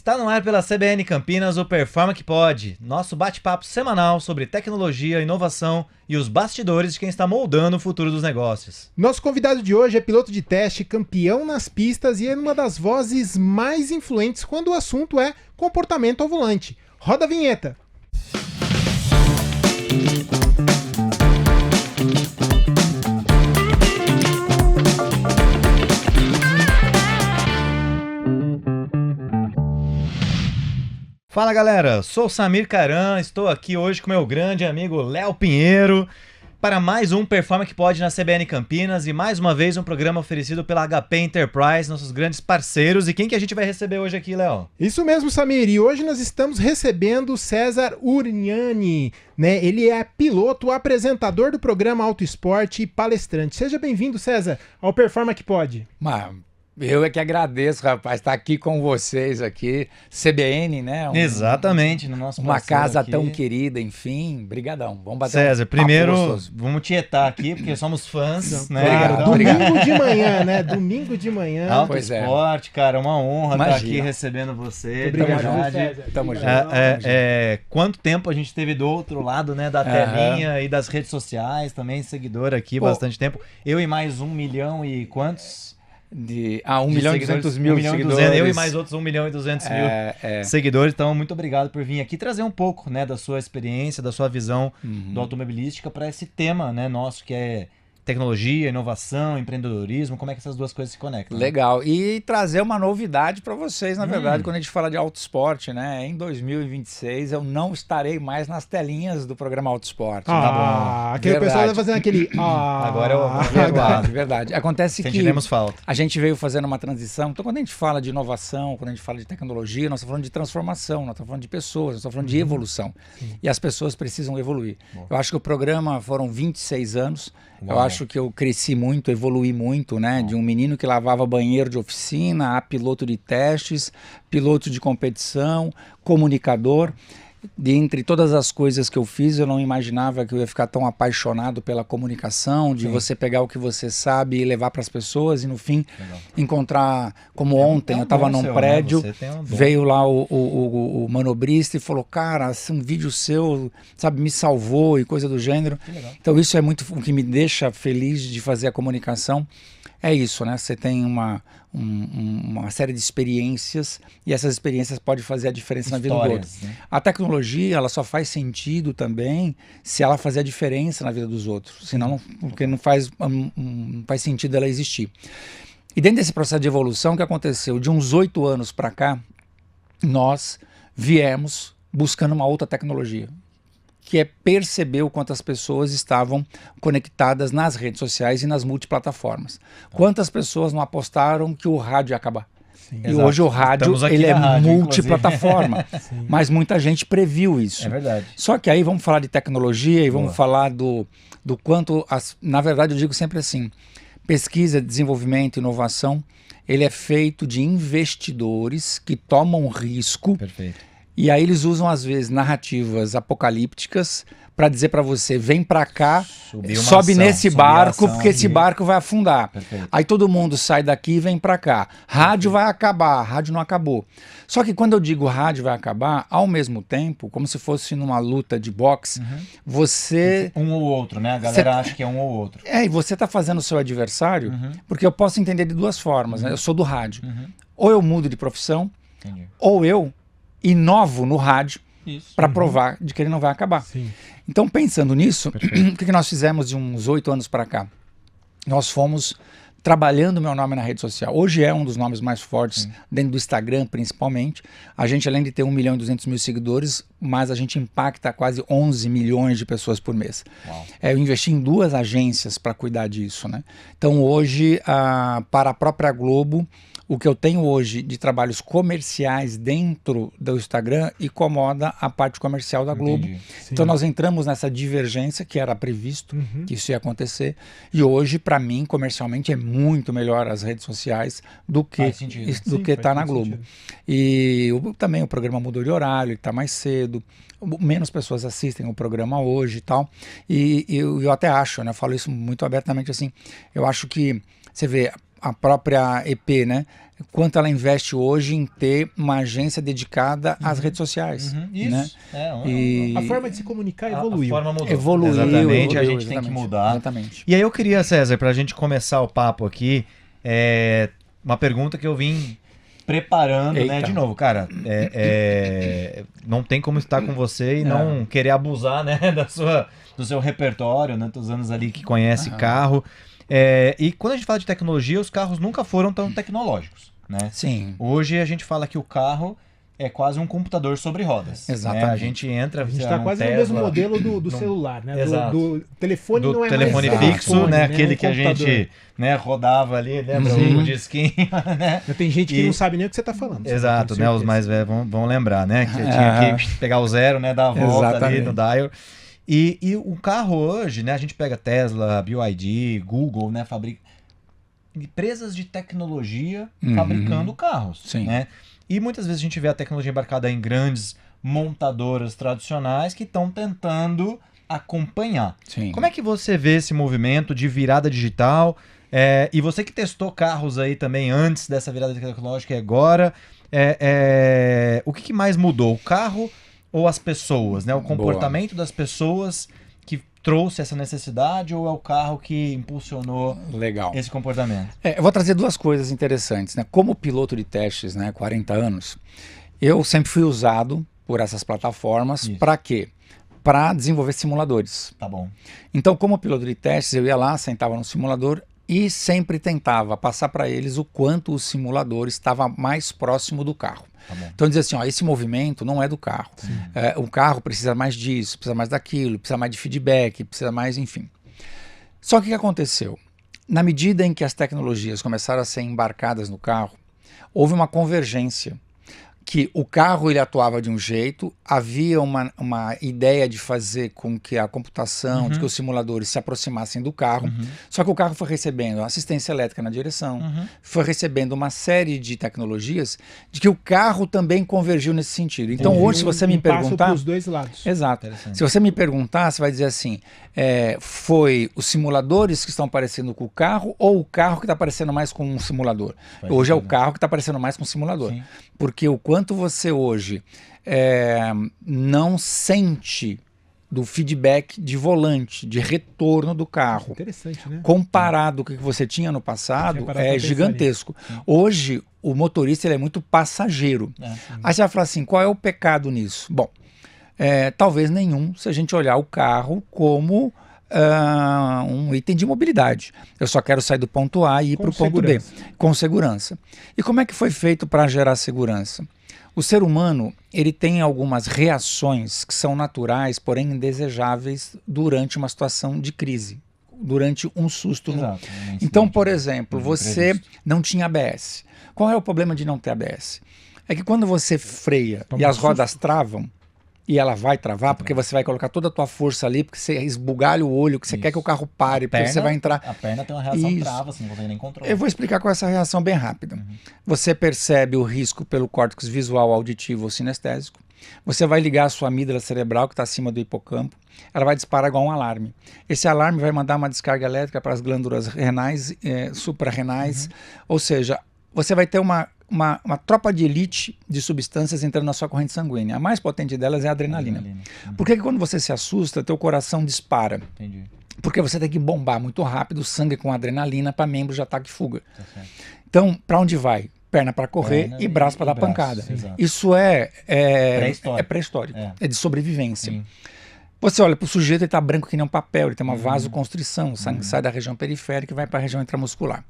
Está no ar pela CBN Campinas o Performa que Pode, nosso bate-papo semanal sobre tecnologia, inovação e os bastidores de quem está moldando o futuro dos negócios. Nosso convidado de hoje é piloto de teste, campeão nas pistas e é uma das vozes mais influentes quando o assunto é comportamento ao volante. Roda a vinheta! Fala galera, sou o Samir Caran, estou aqui hoje com meu grande amigo Léo Pinheiro para mais um Performa que Pode na CBN Campinas e mais uma vez um programa oferecido pela HP Enterprise, nossos grandes parceiros. E quem que a gente vai receber hoje aqui, Léo? Isso mesmo, Samir, e hoje nós estamos recebendo César Urignani, né? Ele é piloto, apresentador do programa Auto Esporte e palestrante. Seja bem-vindo, César, ao Performa que Pode. Eu é que agradeço, rapaz, estar aqui com vocês aqui, CBN, né? Exatamente, no nosso uma casa aqui. tão querida, enfim, brigadão. Vamos bater César, primeiro vamos tietar aqui, porque somos fãs, né? Claro, domingo de manhã, né? Domingo de manhã. Auto Esporte, cara, uma honra estar aqui recebendo você. Obrigado, César. Tamo junto. Quanto tempo a gente esteve do outro lado, né, da telinha e das redes sociais, também seguidor aqui, bastante tempo. Eu e mais 1 milhão e quantos? 1 milhão e 200 mil seguidores. Eu e mais outros 1 milhão e 200 mil seguidores. Então, muito obrigado por vir aqui trazer um pouco, né, da sua experiência, da sua visão do automobilística para esse tema, né, nosso que é tecnologia, inovação, empreendedorismo, como é que essas duas coisas se conectam? Legal. E trazer uma novidade para vocês, na verdade, quando a gente fala de Auto Esporte, né? Em 2026 eu não estarei mais nas telinhas do programa Auto Esporte. Tá bom. Aquele pessoal vai fazendo aquele... Agora eu... Verdade. Acontece que sentiremos falta. A gente veio fazendo uma transição. Então, quando a gente fala de inovação, quando a gente fala de tecnologia, nós estamos falando de transformação, nós estamos falando de pessoas, nós estamos falando de evolução. E as pessoas precisam evoluir. Eu acho que o programa foram 26 anos. Eu acho que eu cresci muito, evoluí muito, né? De um menino que lavava banheiro de oficina a piloto de testes, piloto de competição, comunicador. Dentre todas as coisas que eu fiz, eu não imaginava que eu ia ficar tão apaixonado pela comunicação, de você pegar o que você sabe e levar para as pessoas e no fim encontrar, como ontem, eu estava num prédio, veio lá o manobrista e falou, cara, um vídeo seu, sabe, me salvou e coisa do gênero. Então isso é muito o que me deixa feliz de fazer a comunicação. É isso, né? Você tem uma série de experiências e essas experiências podem fazer a diferença na vida do outro. Né? A tecnologia, ela só faz sentido também se ela fazer a diferença na vida dos outros. Senão, porque não faz sentido ela existir. E dentro desse processo de evolução que aconteceu de uns 8 anos para cá, nós viemos buscando uma outra tecnologia, que é perceber o quanto as pessoas estavam conectadas nas redes sociais e nas multiplataformas. Quantas pessoas não apostaram que o rádio ia acabar? Sim, e hoje o rádio ele é multiplataforma, mas muita gente previu isso. É verdade. Só que aí vamos falar de tecnologia e vamos falar do quanto, na verdade eu digo sempre assim, pesquisa, desenvolvimento, inovação, ele é feito de investidores que tomam risco. Perfeito. E aí eles usam, às vezes, narrativas apocalípticas para dizer para você, vem para cá, sobe nesse barco, porque esse barco vai afundar. Perfeito. Aí todo mundo sai daqui e vem para cá. Rádio vai acabar, rádio não acabou. Só que quando eu digo rádio vai acabar, ao mesmo tempo, como se fosse numa luta de boxe, você... Um ou outro, né? A galera acha que é um ou outro. E você está fazendo o seu adversário, porque eu posso entender de duas formas, né? Eu sou do rádio. Ou eu mudo de profissão, ou eu inovo no rádio para provar de que ele não vai acabar. Sim. Então, pensando nisso, o que nós fizemos de uns 8 anos para cá? Nós fomos trabalhando meu nome na rede social. Hoje é um dos nomes mais fortes dentro do Instagram, principalmente. A gente, além de ter 1 milhão e 200 mil seguidores, mas a gente impacta quase 11 milhões de pessoas por mês. Eu investi em 2 agências para cuidar disso, né? Então, hoje, para a própria Globo, o que eu tenho hoje de trabalhos comerciais dentro do Instagram incomoda a parte comercial da Globo. Então nós entramos nessa divergência que era previsto que isso ia acontecer. E hoje, para mim, comercialmente, é muito melhor as redes sociais do que estar na Globo. E também o programa mudou de horário, ele está mais cedo. Menos pessoas assistem o programa hoje e tal. E eu até acho, né? Eu falo isso muito abertamente assim. Eu acho que, você vê, a própria EP, né? quanto ela investe hoje em ter uma agência dedicada às redes sociais. Isso. Né? A forma de se comunicar evoluiu. A forma mudou. Evoluiu. Exatamente, a gente tem que mudar. Exatamente. E aí eu queria, César, pra gente começar o papo aqui, uma pergunta que eu vim preparando, né? De novo, cara, não tem como estar com você e não querer abusar, né, do seu repertório, né, dos anos ali que conhece carro. E quando a gente fala de tecnologia, os carros nunca foram tão tecnológicos, né? Sim. Hoje a gente fala que o carro é quase um computador sobre rodas. Exatamente. Né? A gente entra... A gente está quase no mesmo modelo do celular, né? Exato. Do telefone não é telefone mais fixo, telefone, né? Aquele que a computador. gente, né, rodava ali, lembra? O disquinho, né? Tem gente que não sabe nem o que você está falando. Exato, né? Os mais velhos vão lembrar, né? Que tinha que pegar o zero, né? Dar a volta ali no dial. E o carro hoje, né? A gente pega Tesla, BYD, Google, né? Empresas de tecnologia fabricando carros. Sim. Né? E muitas vezes a gente vê a tecnologia embarcada em grandes montadoras tradicionais que estão tentando acompanhar. Sim. Que você vê esse movimento de virada digital? E você que testou carros aí também antes dessa virada tecnológica e agora, o que mais mudou? O carro ou as pessoas? Né? O comportamento das pessoas que trouxe essa necessidade ou é o carro que impulsionou esse comportamento? Eu vou trazer duas coisas interessantes. Né? Como piloto de testes, né, 40 anos, eu sempre fui usado por essas plataformas. Para quê? Para desenvolver simuladores. Tá bom. Então, como piloto de testes, eu ia lá, sentava no simulador e sempre tentava passar para eles o quanto o simulador estava mais próximo do carro. Tá bom. Então dizer assim, esse movimento não é do carro. O carro precisa mais disso, precisa mais daquilo, precisa mais de feedback, precisa mais, enfim. Só que o que aconteceu? Na medida em que as tecnologias começaram a ser embarcadas no carro, houve uma convergência. Que o carro ele atuava de um jeito, havia uma ideia de fazer com que a computação, de que os simuladores se aproximassem do carro, só que o carro foi recebendo assistência elétrica na direção, foi recebendo uma série de tecnologias de que o carro também convergiu nesse sentido. Então hoje, se você me perguntar... os dois lados. Exato. Se você me perguntar, você vai dizer assim, foi os simuladores que estão parecendo com o carro ou o carro que está parecendo mais com um simulador? Hoje é o carro que está parecendo mais com um simulador. Sim. Porque o quanto você hoje não sente do feedback de volante, de retorno do carro, interessante, né? comparado com o que você tinha no passado, é gigantesco. Hoje, o motorista ele é muito passageiro. Aí você vai falar assim, qual é o pecado nisso? Bom, talvez nenhum, se a gente olhar o carro como... um item de mobilidade. Eu só quero sair do ponto A e ir para o ponto B, com segurança. E como é que foi feito para gerar segurança? O ser humano ele tem algumas reações que são naturais, porém indesejáveis durante uma situação de crise, durante um susto. Exato, então, por exemplo, você não tinha ABS. Qual é o problema de não ter ABS? É que quando você freia e as rodas travam, e ela vai travar, porque você vai colocar toda a tua força ali, porque você esbugalha o olho, que você quer que o carro pare, porque você vai entrar... A perna tem uma reação trava, assim, não consegue nem controlar. Eu vou explicar com essa reação bem rápida. Você percebe o risco pelo córtex visual, auditivo ou sinestésico. Você vai ligar a sua amígdala cerebral, que está acima do hipocampo. Ela vai disparar igual um alarme. Esse alarme vai mandar uma descarga elétrica para as glândulas renais, suprarrenais. Ou seja, você vai ter uma tropa de elite de substâncias entrando na sua corrente sanguínea. A mais potente delas é a adrenalina. Por que quando você se assusta, teu coração dispara? Entendi. Porque você tem que bombar muito rápido o sangue com adrenalina para membros de ataque e fuga. Então, para onde vai? Perna para correr e braço para dar pancada. Isso é pré-histórico. É de sobrevivência. Você olha para o sujeito, ele está branco que nem um papel, ele tem uma vasoconstrição, o sangue sai da região periférica e vai para a região intramuscular.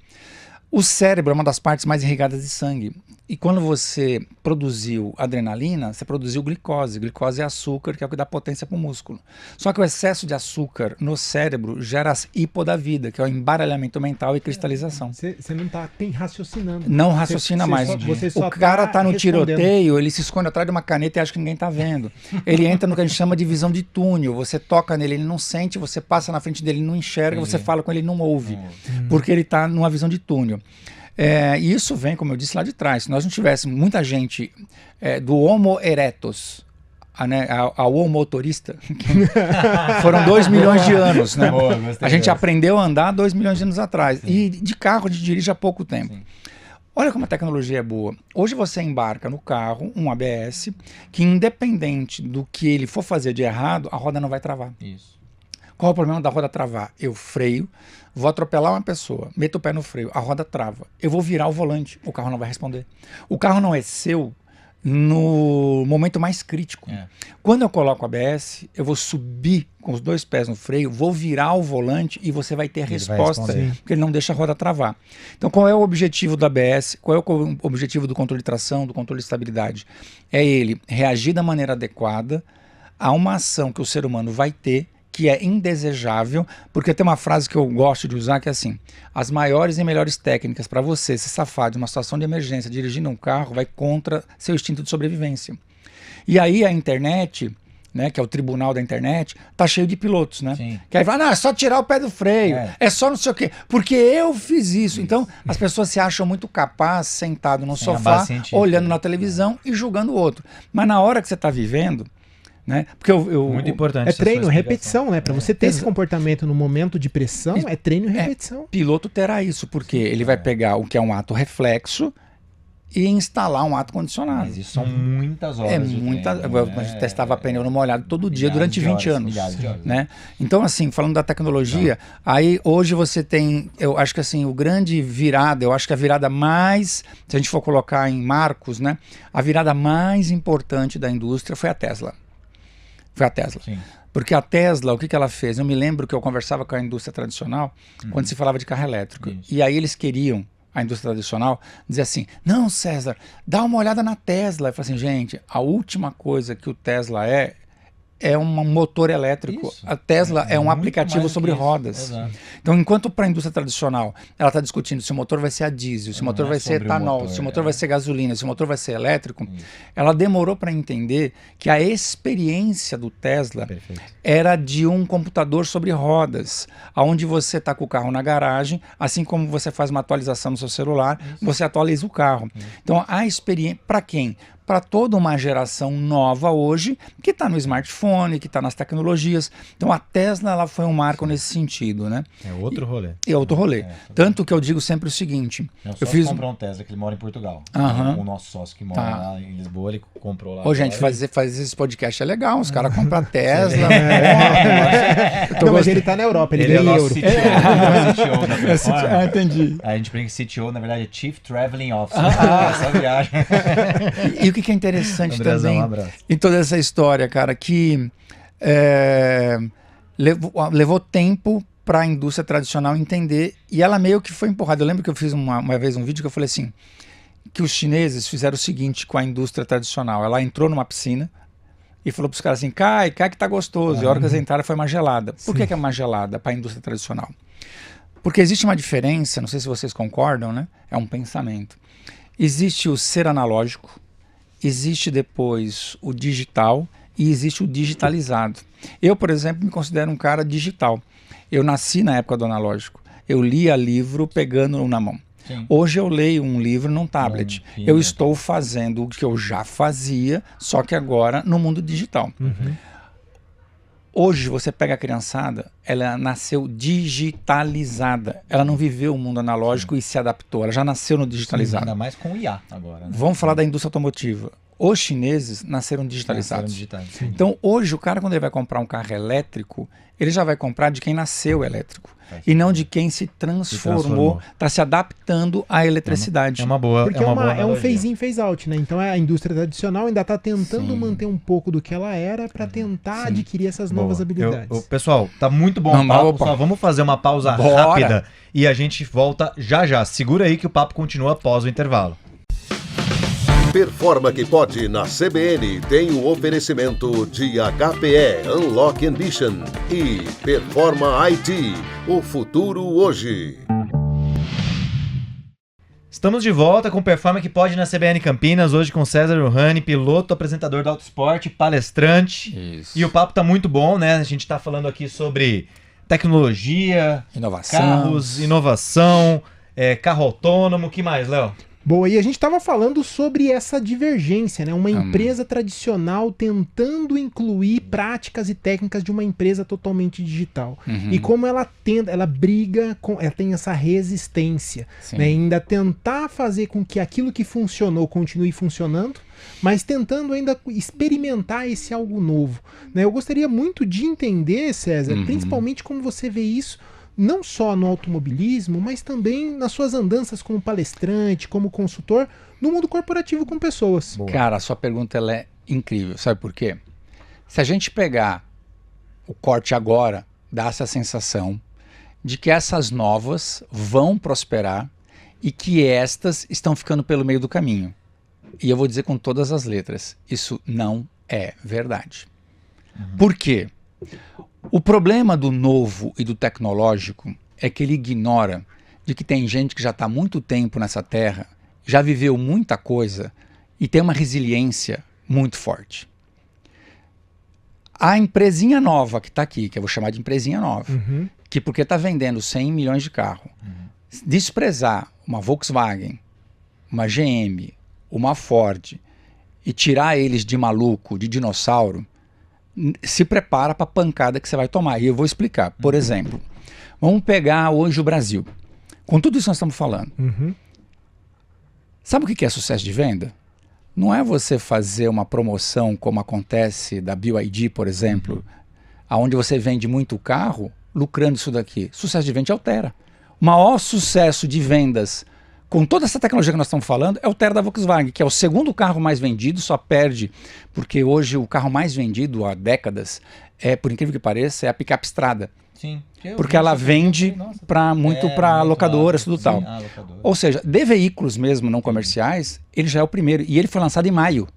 O cérebro é uma das partes mais irrigadas de sangue. E quando você produziu adrenalina, você produziu glicose. Glicose é açúcar, que é o que dá potência para o músculo. Só que o excesso de açúcar no cérebro gera hipo da vida, que é o embaralhamento mental e cristalização. Você não está raciocinando. Não raciocina mais. O cara está no tiroteio, ele se esconde atrás de uma caneta e acha que ninguém está vendo. Ele entra no que a gente chama de visão de túnel. Você toca nele, ele não sente, você passa na frente dele, ele não enxerga, você fala com ele, ele não ouve. Porque ele está numa visão de túnel. E isso vem, como eu disse, lá de trás. Se nós não tivéssemos muita gente do Homo erectus ao Homo motorista, foram 2 milhões de anos, né? A gente aprendeu a andar 2 milhões de anos atrás. Sim. E de carro a gente dirige há pouco tempo. Sim. Olha como a tecnologia é boa. Hoje você embarca no carro um ABS que, independente do que ele for fazer de errado, a roda não vai travar. Isso. Qual é o problema da roda travar? Eu freio, vou atropelar uma pessoa, meto o pé no freio, a roda trava. Eu vou virar o volante, o carro não vai responder. O carro não é seu no momento mais crítico. Quando eu coloco o ABS, eu vou subir com os 2 pés no freio, vou virar o volante e você vai ter a resposta, porque ele não deixa a roda travar. Então, qual é o objetivo do ABS? Qual é o objetivo do controle de tração, do controle de estabilidade? É ele reagir da maneira adequada a uma ação que o ser humano vai ter, que é indesejável, porque tem uma frase que eu gosto de usar que é assim: as maiores e melhores técnicas para você se safar de uma situação de emergência dirigindo um carro vai contra seu instinto de sobrevivência. E aí a internet, né, que é o tribunal da internet, tá cheio de pilotos, né? Sim. Que aí fala, não, é só tirar o pé do freio, é só não sei o quê, porque eu fiz isso. Então as pessoas se acham muito capazes, sentado no sofá, olhando na televisão e julgando o outro. Mas na hora que você tá vivendo, né? Porque muito importante. É treino, repetição, né? Para você ter esse comportamento no momento de pressão, é treino e repetição. Piloto terá isso, porque ele vai pegar o que é um ato reflexo e instalar um ato condicionado. Mas isso são muitas horas. A gente testava pneu no molhado todo dia durante 20 anos. Né? Então, assim, falando da tecnologia, aí hoje você tem, eu acho que assim, o grande virada, eu acho que a virada mais, se a gente for colocar em marcos, né? A virada mais importante da indústria foi a Tesla. Foi a Tesla. Sim. Porque a Tesla, o que ela fez? Eu me lembro que eu conversava com a indústria tradicional quando se falava de carro elétrico. Isso. E aí eles queriam, a indústria tradicional, dizer assim, não, César, dá uma olhada na Tesla. Eu falei assim, gente, a última coisa que o Tesla é um motor elétrico. Isso. A Tesla é um aplicativo sobre rodas. Exato. Então, enquanto para a indústria tradicional ela está discutindo se o motor vai ser a diesel, se o motor vai ser etanol, se o motor vai ser gasolina, se o motor vai ser elétrico, ela demorou para entender que a experiência do Tesla era de um computador sobre rodas, onde você está com o carro na garagem, assim como você faz uma atualização no seu celular, você atualiza o carro. Então, a experiência, para quem? Para toda uma geração nova hoje, que está no smartphone, que está nas tecnologias. Então a Tesla ela foi um marco nesse sentido, né? É outro rolê. É outro rolê. Tanto que eu digo sempre o seguinte... Eu fiz comprou um Tesla, que ele mora em Portugal. O nosso sócio que mora lá em Lisboa, ele comprou lá. Ô, gente, fazer esse podcast é legal. Os caras compram Tesla. Não, mas ele tá na Europa, ele ganha euro. CTO da Performa. Entendi. A gente brinca que CTO, na verdade, é Chief Traveling Officer. Essa viagem. E o que é interessante também em toda essa história, cara, que levou tempo para a indústria tradicional entender, e ela meio que foi empurrada. Eu lembro que eu fiz uma vez um vídeo que eu falei assim, que os chineses fizeram o seguinte com a indústria tradicional. Ela entrou numa piscina e falou para os caras assim, cai que tá gostoso. E a hora que eles entraram foi uma gelada. Por que é uma gelada para a indústria tradicional? Porque existe uma diferença, não sei se vocês concordam, né? É um pensamento. Existe o ser analógico, existe depois o digital e existe o digitalizado. Eu, por exemplo, me considero um cara digital. Eu nasci na época do analógico. Eu lia livro pegando na mão. Sim. Hoje eu leio um livro num tablet. Eu estou fazendo o que eu já fazia, só que agora no mundo digital. Hoje você pega a criançada, ela nasceu digitalizada. Ela não viveu o mundo analógico e se adaptou. Ela já nasceu no digitalizado. Ainda mais com o IA agora. Né? Vamos falar da indústria automotiva. Os chineses nasceram digitalizados. Então hoje o cara, quando ele vai comprar um carro elétrico, ele já vai comprar de quem nasceu elétrico. E não de quem se transformou, está se adaptando à eletricidade. É uma boa. Porque é um phase in, phase out, né? Então a indústria tradicional ainda está tentando manter um pouco do que ela era para tentar adquirir essas novas habilidades. Pessoal, tá muito bom o papo. Só vamos fazer uma pausa rápida e a gente volta já já. Segura aí que o papo continua após o intervalo. Performa que pode na CBN tem o oferecimento de HPE Unlock Ambition e Performa IT, o futuro hoje. Estamos de volta com Performa que pode na CBN Campinas, hoje com César Urrani, piloto, apresentador do Autosport, palestrante. Isso. E o papo tá muito bom, né? A gente tá falando aqui sobre tecnologia, inovação, carros, inovação, carro autônomo. O que mais, Léo? Boa, e a gente estava falando sobre essa divergência, né? Uma empresa tradicional tentando incluir práticas e técnicas de uma empresa totalmente digital. E como ela briga, ela tem essa resistência, né? Ainda tentar fazer com que aquilo que funcionou continue funcionando, mas tentando ainda experimentar esse algo novo, né? Eu gostaria muito de entender, César, principalmente como você vê isso, não só no automobilismo, mas também nas suas andanças como palestrante, como consultor, no mundo corporativo com pessoas. Boa. Cara, a sua pergunta ela é incrível, sabe por quê? Se a gente pegar o corte agora, dá essa sensação de que essas novas vão prosperar e que estas estão ficando pelo meio do caminho. E eu vou dizer com todas as letras, isso não é verdade. Por quê? O problema do novo e do tecnológico é que ele ignora de que tem gente que já está há muito tempo nessa terra, já viveu muita coisa e tem uma resiliência muito forte. A empresinha nova que está aqui, que eu vou chamar de empresinha nova, que porque está vendendo 100 milhões de carro, desprezar uma Volkswagen, uma GM, uma Ford e tirar eles de maluco, de dinossauro, se prepara para a pancada que você vai tomar. E eu vou explicar. Por exemplo, vamos pegar hoje o Brasil. Com tudo isso que nós estamos falando. Sabe o que é sucesso de venda? Não é você fazer uma promoção como acontece da BYD, por exemplo, onde você vende muito carro, lucrando isso daqui. Sucesso de venda altera. O maior sucesso de vendas com toda essa tecnologia que nós estamos falando, é o Terra da Volkswagen, que é o segundo carro mais vendido, só perde, porque hoje o carro mais vendido há décadas, por incrível que pareça, é a picape Strada. Sim. Porque ela vende para locadoras, tudo tal. Ou seja, de veículos mesmo não comerciais, ele já é o primeiro, e ele foi lançado em maio.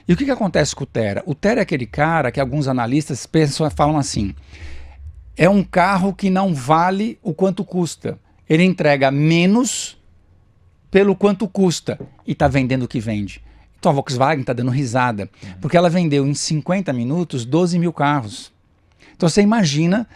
E o que acontece com o Terra? O Terra é aquele cara que alguns analistas falam assim, é um carro que não vale o quanto custa. Ele entrega menos pelo quanto custa e está vendendo o que vende. Então a Volkswagen está dando risada, porque ela vendeu em 50 minutos 12 mil carros. Então você imagina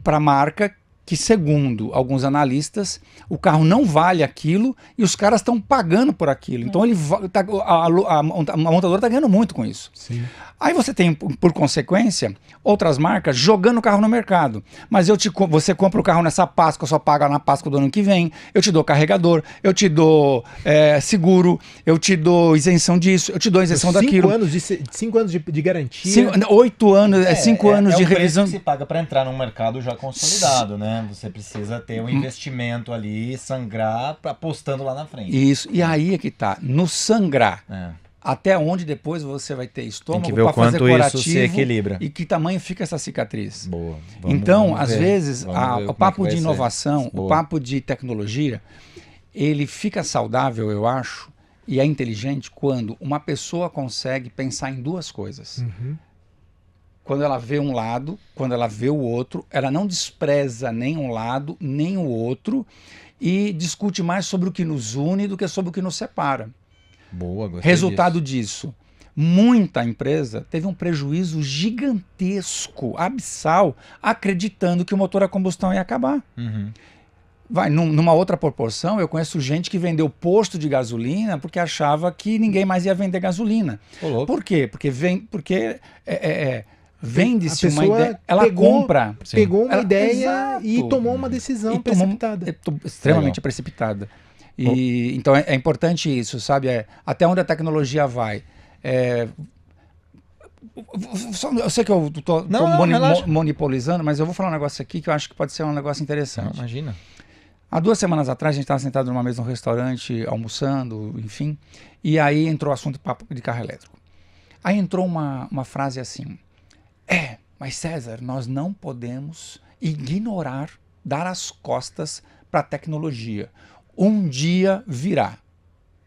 para a marca que, segundo alguns analistas, o carro não vale aquilo e os caras estão pagando por aquilo. Então a montadora está ganhando muito com isso. Sim. Aí você tem, por consequência, outras marcas jogando o carro no mercado. Mas você compra o carro nessa Páscoa, só paga na Páscoa do ano que vem, eu te dou carregador, eu te dou seguro, eu te dou isenção disso, eu te dou isenção daquilo. 5 anos de garantia. 8 anos, 5 anos de revisão. Que se paga para entrar num mercado já consolidado, né? Você precisa ter um investimento ali, sangrar, apostando lá na frente. Isso, e aí é que tá, no sangrar. Até onde depois você vai ter estômago para fazer curativo, isso se equilibra. E que tamanho fica essa cicatriz. Boa. Então, às vezes, o papo de inovação, o papo de tecnologia, ele fica saudável, eu acho, e é inteligente quando uma pessoa consegue pensar em duas coisas. Quando ela vê um lado, quando ela vê o outro, ela não despreza nem um lado, nem o outro, e discute mais sobre o que nos une do que sobre o que nos separa. Boa, gostei Resultado disso, muita empresa teve um prejuízo gigantesco, abissal, acreditando que o motor a combustão ia acabar. Numa outra proporção, eu conheço gente que vendeu posto de gasolina porque achava que ninguém mais ia vender gasolina. Por quê? Porque vende-se uma ideia, ela compra. Pegou uma ideia e tomou uma decisão precipitada. Extremamente precipitada. Então é importante isso, sabe? Até onde a tecnologia vai. Eu sei que eu estou monopolizando, mas eu vou falar um negócio aqui que eu acho que pode ser um negócio interessante. Imagina. Há 2 semanas atrás, a gente estava sentado numa mesa num restaurante, almoçando, enfim, e aí entrou o assunto de carro elétrico. Aí entrou uma frase assim, mas César, nós não podemos ignorar, dar as costas para a tecnologia. Um dia virá.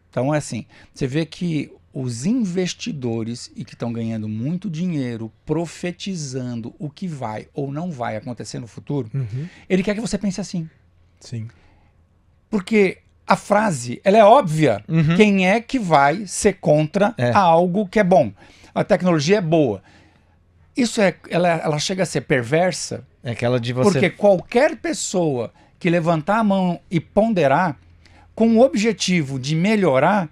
Então é assim, você vê que os investidores e que estão ganhando muito dinheiro profetizando o que vai ou não vai acontecer no futuro, ele quer que você pense assim. Sim. Porque a frase, ela é óbvia. Quem é que vai ser contra algo que é bom? A tecnologia é boa. Isso ela chega a ser perversa. É aquela de você... Porque qualquer pessoa que levantar a mão e ponderar com o objetivo de melhorar,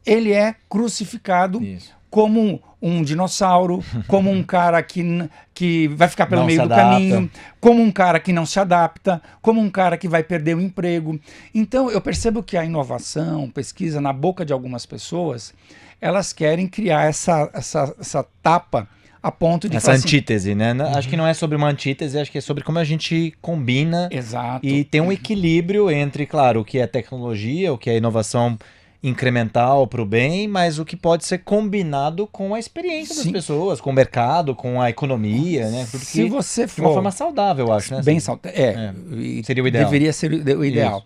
ele é crucificado Isso. como um dinossauro, como um cara que vai ficar pelo Não meio se do adapta. caminho, como um cara que não se adapta, como um cara que vai perder o emprego. Então, eu percebo que a inovação, pesquisa, na boca de algumas pessoas, elas querem criar essa tapa a ponto de Essa falar assim, antítese, né? Acho que não é sobre uma antítese, acho que é sobre como a gente combina exato. e tem um equilíbrio entre, claro, o que é tecnologia, o que é inovação incremental para o bem, mas o que pode ser combinado com a experiência das Sim. pessoas, com o mercado, com a economia, né? Tudo Se que, você de uma for forma saudável, eu acho, né? bem Assim, saudável, e seria o ideal. deveria ser o ideal.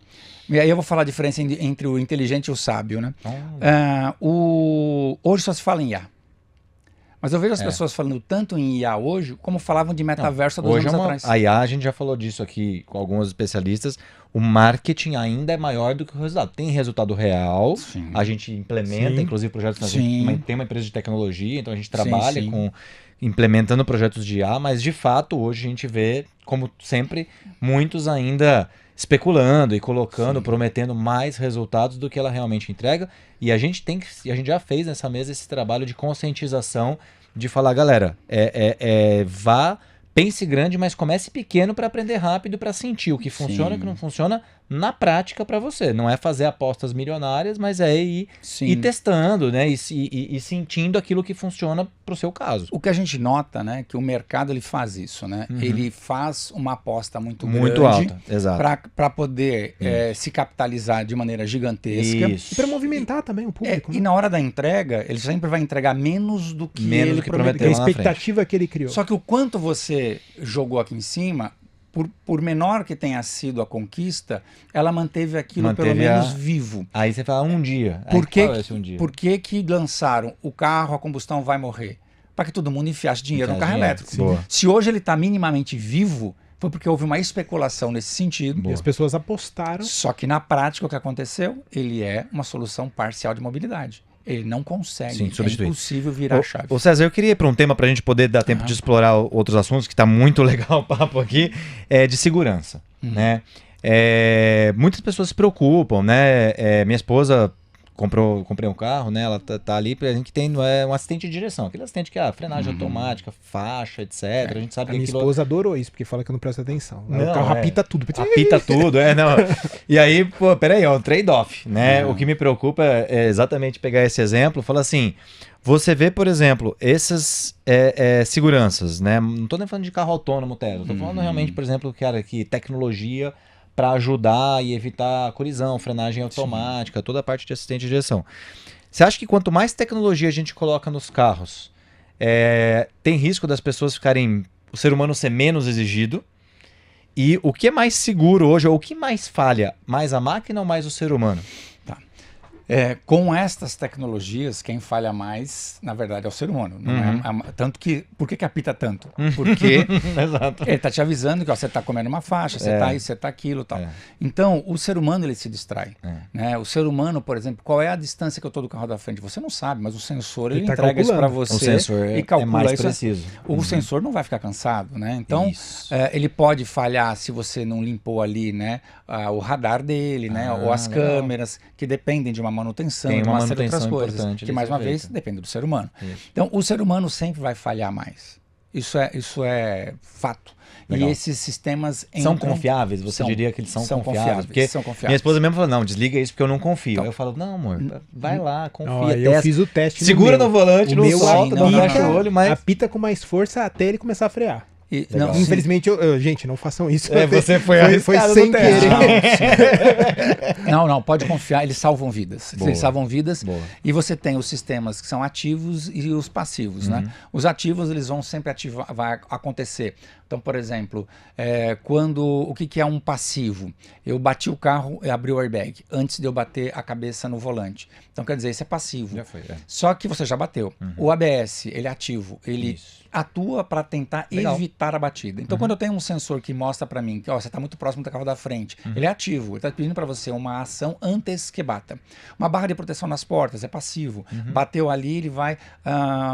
E aí eu vou falar a diferença entre o inteligente e o sábio, né? Hoje só se fala em IA. Mas eu vejo as pessoas falando tanto em IA hoje, como falavam de metaverso há 2 Hoje anos atrás. a IA, a gente já falou disso aqui com alguns especialistas, o marketing ainda é maior do que o resultado. Tem resultado real, Sim. a gente implementa, Sim. inclusive, projetos, a Sim. gente tem uma empresa de tecnologia, então a gente trabalha sim. com implementando projetos de IA, mas de fato hoje a gente vê, como sempre, muitos ainda especulando e colocando, prometendo mais resultados do que ela realmente entrega. E a gente a gente já fez nessa mesa esse trabalho de conscientização, de falar, galera, pense grande, mas comece pequeno para aprender rápido, para sentir o que funciona e o que não funciona na prática para você. Não é fazer apostas milionárias, mas é ir testando, né? E sentindo aquilo que funciona para o seu caso. O que a gente nota, né, que o mercado ele faz isso, né? Ele faz uma aposta muito Muito grande alta, exato. para poder se capitalizar de maneira gigantesca. Isso. E para movimentar também o público. E na hora da entrega, ele sempre vai entregar menos do que Menos ele do que prometeu. Que a lá na expectativa que ele criou. Só que o quanto você jogou aqui em cima, por menor que tenha sido a conquista, ela manteve aquilo pelo menos vivo. Aí você fala um dia. Por que, Qual é esse um dia? por que lançaram o carro a combustão vai morrer? Para que todo mundo enfiasse dinheiro no Enfiasse carro dinheiro, elétrico. boa. Se hoje ele está minimamente vivo, foi porque houve uma especulação nesse sentido. E as pessoas apostaram. Só que na prática o que aconteceu, ele é uma solução parcial de mobilidade. Ele não consegue, é substituir. impossível virar a chave. Ô César, eu queria ir para um tema para a gente poder dar tempo de explorar outros assuntos, que está muito legal o papo aqui, de segurança, né? Muitas pessoas se preocupam, né? Minha esposa comprei um carro, né? Ela tá ali, a gente tem um assistente de direção, aquele assistente que frenagem automática, faixa, etc. A gente sabe A que minha aquilo... esposa adorou isso, porque fala que eu não presto atenção. Não, o carro apita tudo. Apita tudo, não. E aí, pô, peraí, é um trade-off, né? O que me preocupa é exatamente pegar esse exemplo, falar assim, você vê, por exemplo, essas seguranças, né? Não tô nem falando de carro autônomo, Tesla, tô falando realmente, por exemplo, cara, que tecnologia para ajudar e evitar colisão, frenagem automática, toda a parte de assistente de direção. Você acha que quanto mais tecnologia a gente coloca nos carros, tem risco das pessoas ficarem, o ser humano ser menos exigido? E o que é mais seguro hoje, ou o que mais falha? Mais a máquina ou mais o ser humano? Tá. Com estas tecnologias, quem falha mais, na verdade, é o ser humano. Não tanto que, por que apita tanto? Porque ele está te avisando que você está comendo uma faixa, você está isso, você está aquilo e tal. Então, o ser humano ele se distrai. Né? O ser humano, por exemplo, qual é a distância que eu estou do carro da frente? Você não sabe, mas o sensor ele tá entrega isso para calculando. você. O sensor e calcula mais isso. preciso. O sensor não vai ficar cansado, né? Então, Isso. ele pode falhar se você não limpou ali, né, o radar dele, né, ou as legal. câmeras, que dependem de uma manutenção, Tem de uma uma série de outras manutenção coisas, importante que mais uma desse vez jeito. depende do ser humano. Isso. Então, o ser humano sempre vai falhar mais. Isso é fato. Legal. E esses sistemas São entram- confiáveis? Você São- diria que eles são são confiáveis? confiáveis, Porque são confiáveis. minha esposa mesmo falou, não, desliga isso porque eu não confio. Então, Aí eu falo, não, amor, vai lá, confia, Ó, eu testa. fiz o teste Segura meu. no volante, O não meu solta, não apita- fecha o olho, mas... apita com mais força até ele começar a frear. E- Legal. não, sim. Infelizmente, gente, não façam isso. você foi foi arriscado sem no teste. querer. Não, pode confiar, eles salvam vidas. Boa. Eles salvam vidas. Boa. E você tem os sistemas que são ativos e os passivos, né? Os ativos, eles vão sempre ativar, vai acontecer. Então, por exemplo, o que é um passivo? Eu bati o carro e abri o airbag antes de eu bater a cabeça no volante. Então, quer dizer, isso é passivo. Já foi, Só que você já bateu. O ABS, ele é ativo. Ele Isso. atua para tentar Legal. evitar evitar a batida. Então, quando eu tenho um sensor que mostra para mim que você está muito próximo do carro da frente, ele é ativo, ele está pedindo para você uma ação antes que bata. Uma barra de proteção nas portas é passivo. Bateu ali, ele vai...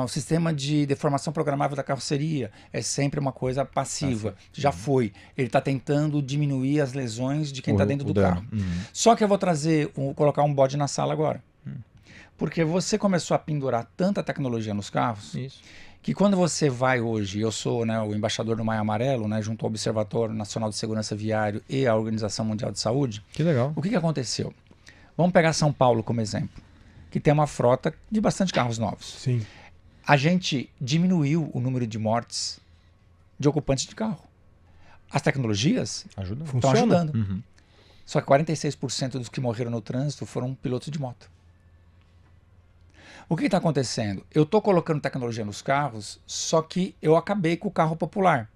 o sistema de deformação programável da carroceria é sempre uma coisa passiva. Já foi. Ele está tentando diminuir as lesões de quem está dentro do carro. Só que eu vou colocar um bode na sala agora. Porque você começou a pendurar tanta tecnologia nos carros, que quando você vai hoje, eu sou, né, o embaixador do Maio Amarelo, né, junto ao Observatório Nacional de Segurança Viário e à Organização Mundial de Saúde. Que legal. O que aconteceu? Vamos pegar São Paulo como exemplo, que tem uma frota de bastante carros novos. Sim. A gente diminuiu o número de mortes de ocupantes de carro. As tecnologias estão ajudando. Só que 46% dos que morreram no trânsito foram pilotos de moto. O que está acontecendo? Eu estou colocando tecnologia nos carros, só que eu acabei com o carro popular.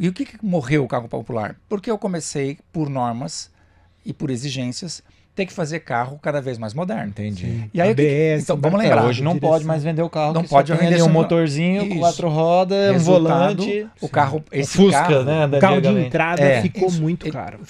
E o que morreu o carro popular? Porque eu comecei, por normas e por exigências, ter que fazer carro cada vez mais moderno. Entendi. E aí, ABS, então, vamos lembrar. Hoje não pode mais vender o carro. Não que pode só tem vender ali um só- motorzinho com 4 rodas, um volante. O carro, Um esse Fusca, carro, né? O carro de antigamente. entrada ficou Isso. muito caro.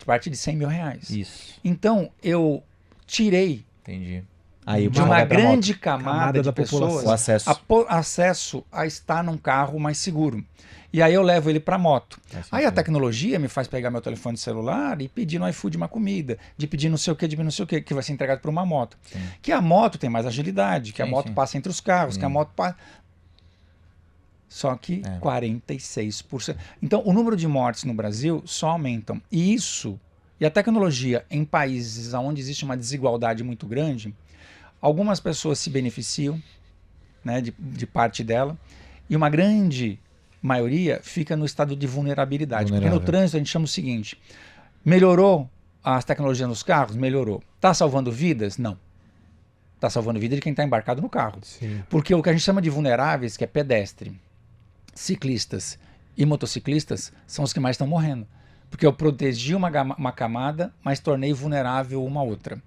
parte de 100 mil reais. Isso. Então, eu tirei Entendi. Aí o de carro uma vai pra moto. grande Camada camada de da população. pessoas O acesso. acesso a estar num carro mais seguro. E aí eu levo ele para moto. Aí a tecnologia me faz pegar meu telefone celular e pedir no iFood uma comida, de pedir não sei o que, que vai ser entregado por uma moto. Que a moto tem mais agilidade, que a moto passa entre os carros, que a moto passa... Só que 46%. Então, o número de mortes no Brasil só aumentam. E a tecnologia em países onde existe uma desigualdade muito grande, algumas pessoas se beneficiam, né, de parte dela, e uma grande maioria fica no estado de vulnerabilidade. Porque no trânsito a gente chama o seguinte: melhorou as tecnologias nos carros? Melhorou. Está salvando vidas? Não. Está salvando vida de quem está embarcado no carro. Sim. Porque o que a gente chama de vulneráveis, que é pedestre, ciclistas e motociclistas, são os que mais estão morrendo. Porque eu protegi uma camada, mas tornei vulnerável uma outra,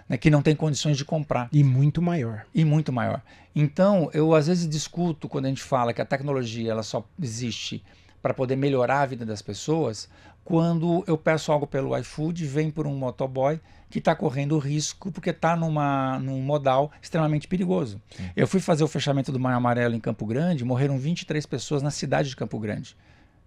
né, que não tem condições de comprar. E muito maior. E muito maior. Então, eu às vezes discuto quando a gente fala que a tecnologia ela só existe para poder melhorar a vida das pessoas, quando eu peço algo pelo iFood, vem por um motoboy que está correndo risco porque está num modal extremamente perigoso. Eu fui fazer o fechamento do Maio Amarelo em Campo Grande, morreram 23 pessoas na cidade de Campo Grande.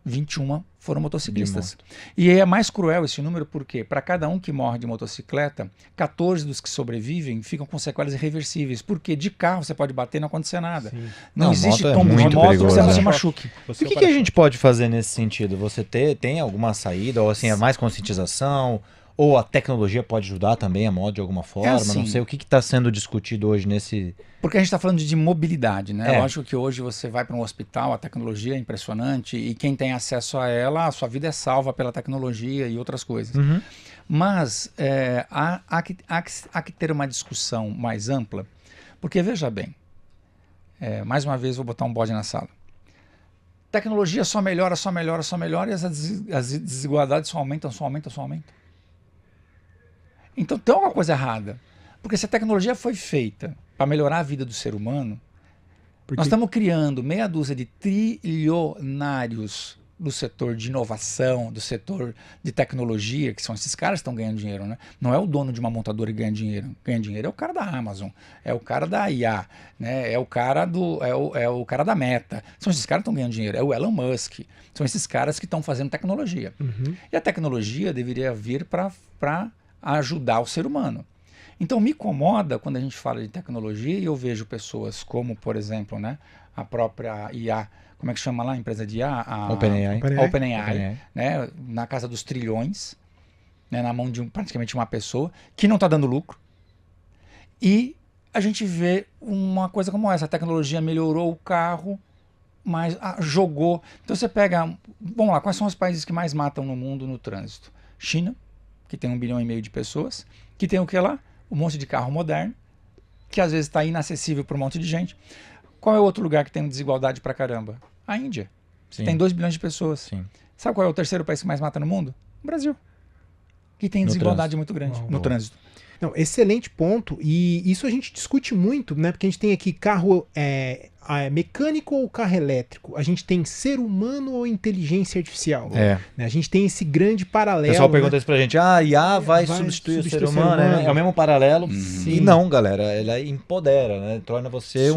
21 foram motociclistas. E é mais cruel esse número porque, para cada um que morre de motocicleta, 14 dos que sobrevivem ficam com sequelas irreversíveis. Porque de carro você pode bater e não acontecer nada. Sim. Não, Não, existe moto é tombo de muito moto que você perigoso, não se né? machuque. O que a gente pode fazer nesse sentido? Você tem alguma saída? Ou assim, é mais conscientização? Ou a tecnologia pode ajudar também a moto de alguma forma? assim. Não sei o que está sendo discutido hoje nesse... Porque a gente está falando de mobilidade, né? É. Lógico que hoje você vai para um hospital, a tecnologia é impressionante e quem tem acesso a ela, a sua vida é salva pela tecnologia e outras coisas. Mas há que ter uma discussão mais ampla, porque veja bem, mais uma vez vou botar um bode na sala. Tecnologia só melhora, só melhora, só melhora e as desigualdades só aumentam, só aumentam, só aumentam. Então tem alguma coisa errada. Porque se a tecnologia foi feita para melhorar a vida do ser humano, nós estamos criando meia dúzia de trilionários do setor de inovação, do setor de tecnologia, que são esses caras que estão ganhando dinheiro, né? Não é o dono de uma montadora que ganha dinheiro. Ganha dinheiro é o cara da Amazon, é o cara da IA, né? É o cara o cara da Meta. São esses caras que estão ganhando dinheiro. É o Elon Musk. São esses caras que estão fazendo tecnologia. E a tecnologia deveria vir para ajudar o ser humano. Então me incomoda quando a gente fala de tecnologia e eu vejo pessoas como, por exemplo, né, a própria IA, como é que chama lá a empresa de IA? A OpenAI, né, na casa dos trilhões, né, na mão de praticamente uma pessoa, que não está dando lucro. E a gente vê uma coisa como essa, a tecnologia melhorou o carro, mas jogou. Então você pega, vamos lá, quais são os países que mais matam no mundo no trânsito? China, que tem 1,5 bilhão de pessoas, que tem o que lá? Um monte de carro moderno, que às vezes está inacessível para um monte de gente. Qual é o outro lugar que tem desigualdade pra caramba? A Índia. Sim. Tem 2 bilhões de pessoas. Sim. Sabe qual é o terceiro país que mais mata no mundo? O Brasil. Que tem desigualdade muito grande no trânsito. Não, excelente ponto. E isso a gente discute muito, né? Porque a gente tem aqui carro mecânico ou carro elétrico? A gente tem ser humano ou inteligência artificial? É. Né? A gente tem esse grande O paralelo. pessoal pergunta né? isso pra gente, a IA vai substituir o ser humano, né? É o mesmo paralelo. E não, galera, ela empodera, né? Torna você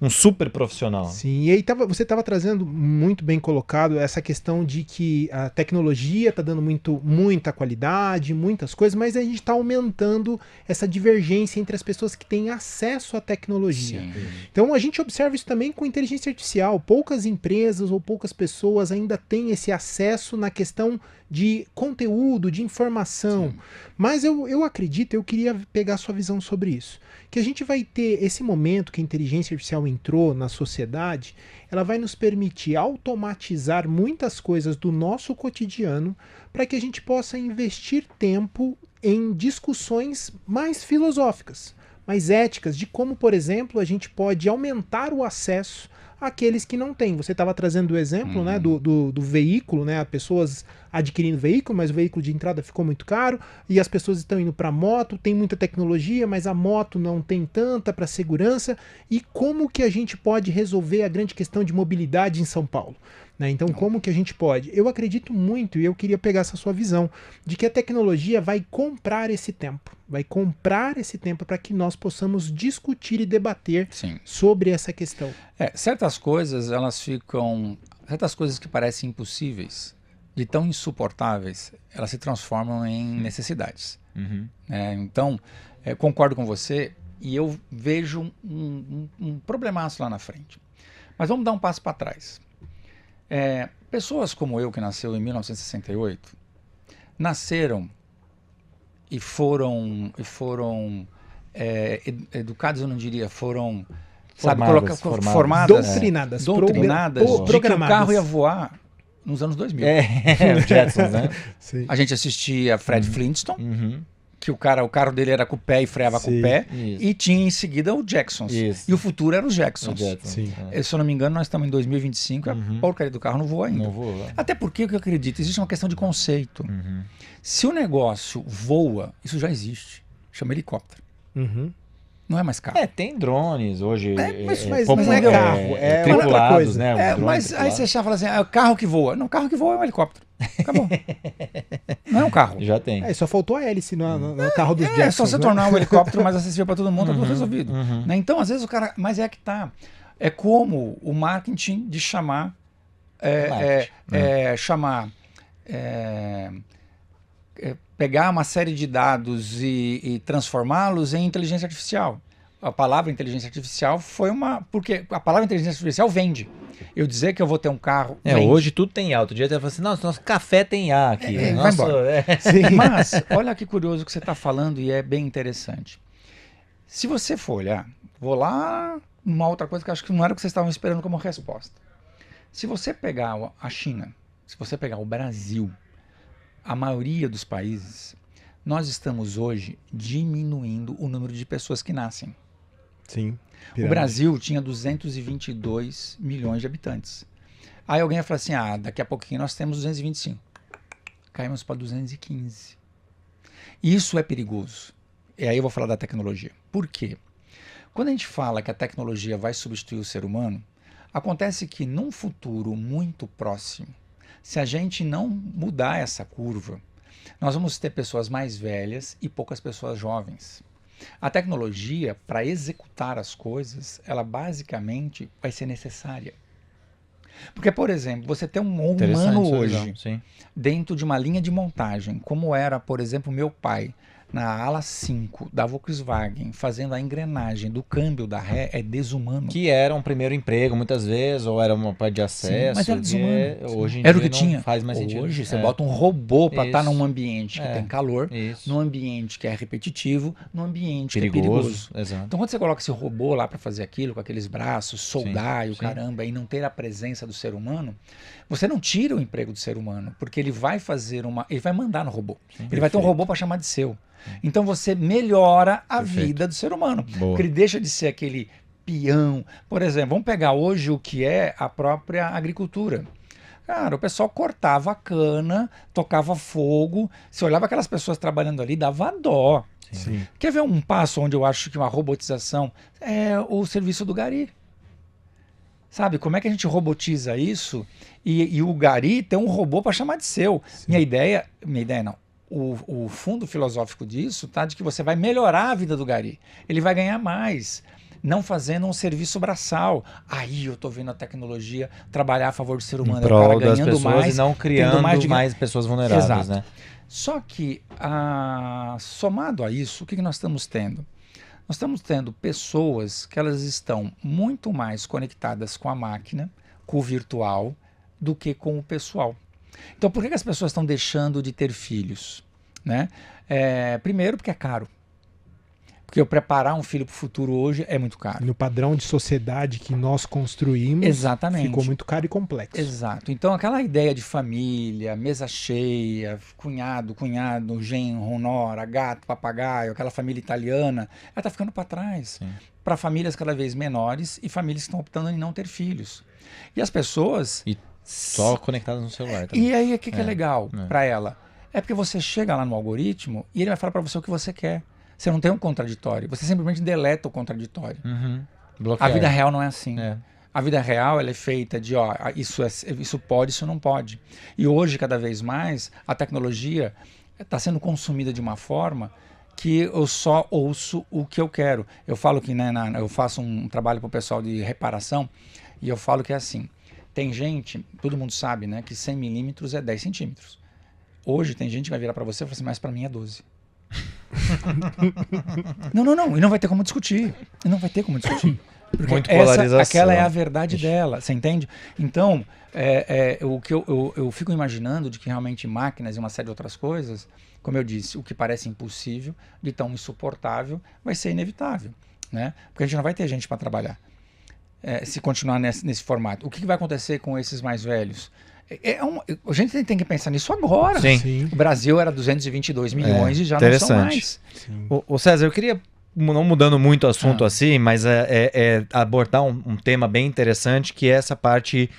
um super profissional. Sim, e aí você estava trazendo muito bem colocado essa questão de que a tecnologia está dando muita qualidade, muitas coisas, mas a gente está aumentando essa divergência entre as pessoas que têm acesso à tecnologia. Sim. Então a gente observa isso também com inteligência artificial. Poucas empresas ou poucas pessoas ainda têm esse acesso na questão de conteúdo, de informação. Sim. Mas eu acredito, eu queria pegar sua visão sobre isso. Que a gente vai ter esse momento que a inteligência artificial entrou na sociedade, ela vai nos permitir automatizar muitas coisas do nosso cotidiano para que a gente possa investir tempo em discussões mais filosóficas, mais éticas, de como, por exemplo, a gente pode aumentar o acesso àqueles que não têm. Você estava trazendo o exemplo né, do veículo, né, pessoas adquirindo veículo, mas o veículo de entrada ficou muito caro e as pessoas estão indo para a moto, tem muita tecnologia, mas a moto não tem tanta para segurança. E como que a gente pode resolver a grande questão de mobilidade em São Paulo? Né? Então, como que a gente pode? Eu acredito muito, e eu queria pegar essa sua visão, de que a tecnologia vai comprar esse tempo. Vai comprar esse tempo para que nós possamos discutir e debater sobre essa questão. Certas coisas, certas coisas que parecem impossíveis, de tão insuportáveis, elas se transformam em necessidades. Então, concordo com você, e eu vejo um problemaço lá na frente. Mas vamos dar um passo para trás. Pessoas como eu, que nasceu em 1968, nasceram e foram educados, eu não diria, foram formadas, doutrinadas, de que o carro ia voar nos anos 2000. Os Jetsons, né? Sim. A gente assistia Fred Flintstone, que o carro dele era com o pé e freava com o pé, e tinha em seguida o Jacksons. E o futuro era os Jacksons. Se eu não me engano, nós estamos em 2025 e a porcaria do carro não voa ainda. Não voa. Até porque, o que eu acredito, existe uma questão de conceito. Se o negócio voa, isso já existe. Chama helicóptero. Não é mais carro. Tem drones hoje. Mas não é carro, é tripulados, outra coisa. né? Mas aí você já fala assim, o carro que voa. Não, o carro que voa é um helicóptero. Acabou. Não é um carro. Já tem. Só faltou a hélice no carro dos Jetsons. É só você tornar o helicóptero mais acessível para todo mundo, tá tudo resolvido. Né? Então, às vezes o cara... Mas é que tá. É como o marketing de chamar... pegar uma série de dados e transformá-los em inteligência artificial. A palavra inteligência artificial foi porque a palavra inteligência artificial vende. Eu dizer que eu vou ter um carro... Hoje tudo tem IA. Outro dia até falou assim, nosso café tem IA aqui. Vai embora. Mas, olha que curioso o que você está falando e é bem interessante. Se você for olhar, vou lá numa outra coisa que eu acho que não era o que vocês estavam esperando como resposta. Se você pegar a China, se você pegar o Brasil, a maioria dos países, nós estamos hoje diminuindo o número de pessoas que nascem. Sim. O Brasil tinha 222 milhões de habitantes. Aí alguém vai falar assim, daqui a pouquinho nós temos 225. Caímos para 215. Isso é perigoso. E aí eu vou falar da tecnologia. Por quê? Quando a gente fala que a tecnologia vai substituir o ser humano, acontece que num futuro muito próximo, se a gente não mudar essa curva, nós vamos ter pessoas mais velhas e poucas pessoas jovens. A tecnologia, para executar as coisas, ela basicamente vai ser necessária. Porque, por exemplo, você tem um humano hoje dentro de uma linha de montagem, como era, por exemplo, meu pai, na ala 5 da Volkswagen, fazendo a engrenagem do câmbio da ré, é desumano. Que era um primeiro emprego, muitas vezes, ou era uma parte de acesso. Mas era desumano. Hoje em era dia o que tinha. Faz mais sentido. Hoje você bota um robô para estar num ambiente que tem calor, num ambiente que é repetitivo, num ambiente que é perigoso. Exato. Então quando você coloca esse robô lá para fazer aquilo, com aqueles braços, soldar e o caramba, e não ter a presença do ser humano, você não tira o emprego do ser humano, porque ele vai ele vai mandar no robô. Ele vai ter um robô para chamar de seu. Então você melhora a vida do ser humano. Porque ele deixa de ser aquele peão. Por exemplo, vamos pegar hoje o que é a própria agricultura. Cara, o pessoal cortava a cana, tocava fogo. Você olhava aquelas pessoas trabalhando ali, dava dó. Sim. Quer ver um passo onde eu acho que uma robotização é o serviço do gari? Sabe, como é que a gente robotiza isso e o gari tem um robô para chamar de seu? Minha ideia não. O fundo filosófico disso tá de que você vai melhorar a vida do gari. Ele vai ganhar mais, não fazendo um serviço braçal. Aí eu tô vendo a tecnologia trabalhar a favor do ser humano, Em prol o cara das ganhando pessoas mais, e não criando tendo mais pessoas vulneráveis, Exato. né? Só que, somado a isso, o que nós estamos tendo? Nós estamos tendo pessoas que elas estão muito mais conectadas com a máquina, com o virtual, do que com o pessoal. Então, por que as pessoas estão deixando de ter filhos? Né? Primeiro, porque é caro. Porque eu preparar um filho para o futuro hoje é muito caro. No padrão de sociedade que nós construímos, Exatamente. ficou muito caro e complexo. Exato. Então, aquela ideia de família, mesa cheia, cunhado, genro, nora, gato, papagaio, aquela família italiana, ela está ficando para trás. Para famílias cada vez menores e famílias que estão optando em não ter filhos. E as pessoas... E só conectadas no celular também. E aí, o que é legal para ela? É porque você chega lá no algoritmo e ele vai falar para você o que você quer. Você não tem um contraditório. Você simplesmente deleta o contraditório. A vida real não é assim. A vida real ela é feita de, isso pode, isso não pode. E hoje, cada vez mais, a tecnologia está sendo consumida de uma forma que eu só ouço o que eu quero. Eu falo que eu faço um trabalho para o pessoal de reparação e eu falo que é assim. Tem gente, todo mundo sabe, né, que 100 milímetros é 10 centímetros. Hoje tem gente que vai virar para você e falar assim, mas para mim é 12. Não, e não vai ter como discutir. Porque muito polarização. Aquela é a verdade dela, você entende? Então, o que eu fico imaginando de que realmente máquinas e uma série de outras coisas, como eu disse, o que parece impossível, de tão insuportável, vai ser inevitável, né? Porque a gente não vai ter gente para trabalhar se continuar nesse formato. O que vai acontecer com esses mais velhos? A gente tem que pensar nisso agora. Sim. O Brasil era 222 milhões e já não são mais. O César, eu queria, não mudando muito o assunto assim, mas abordar um tema bem interessante, que é essa parte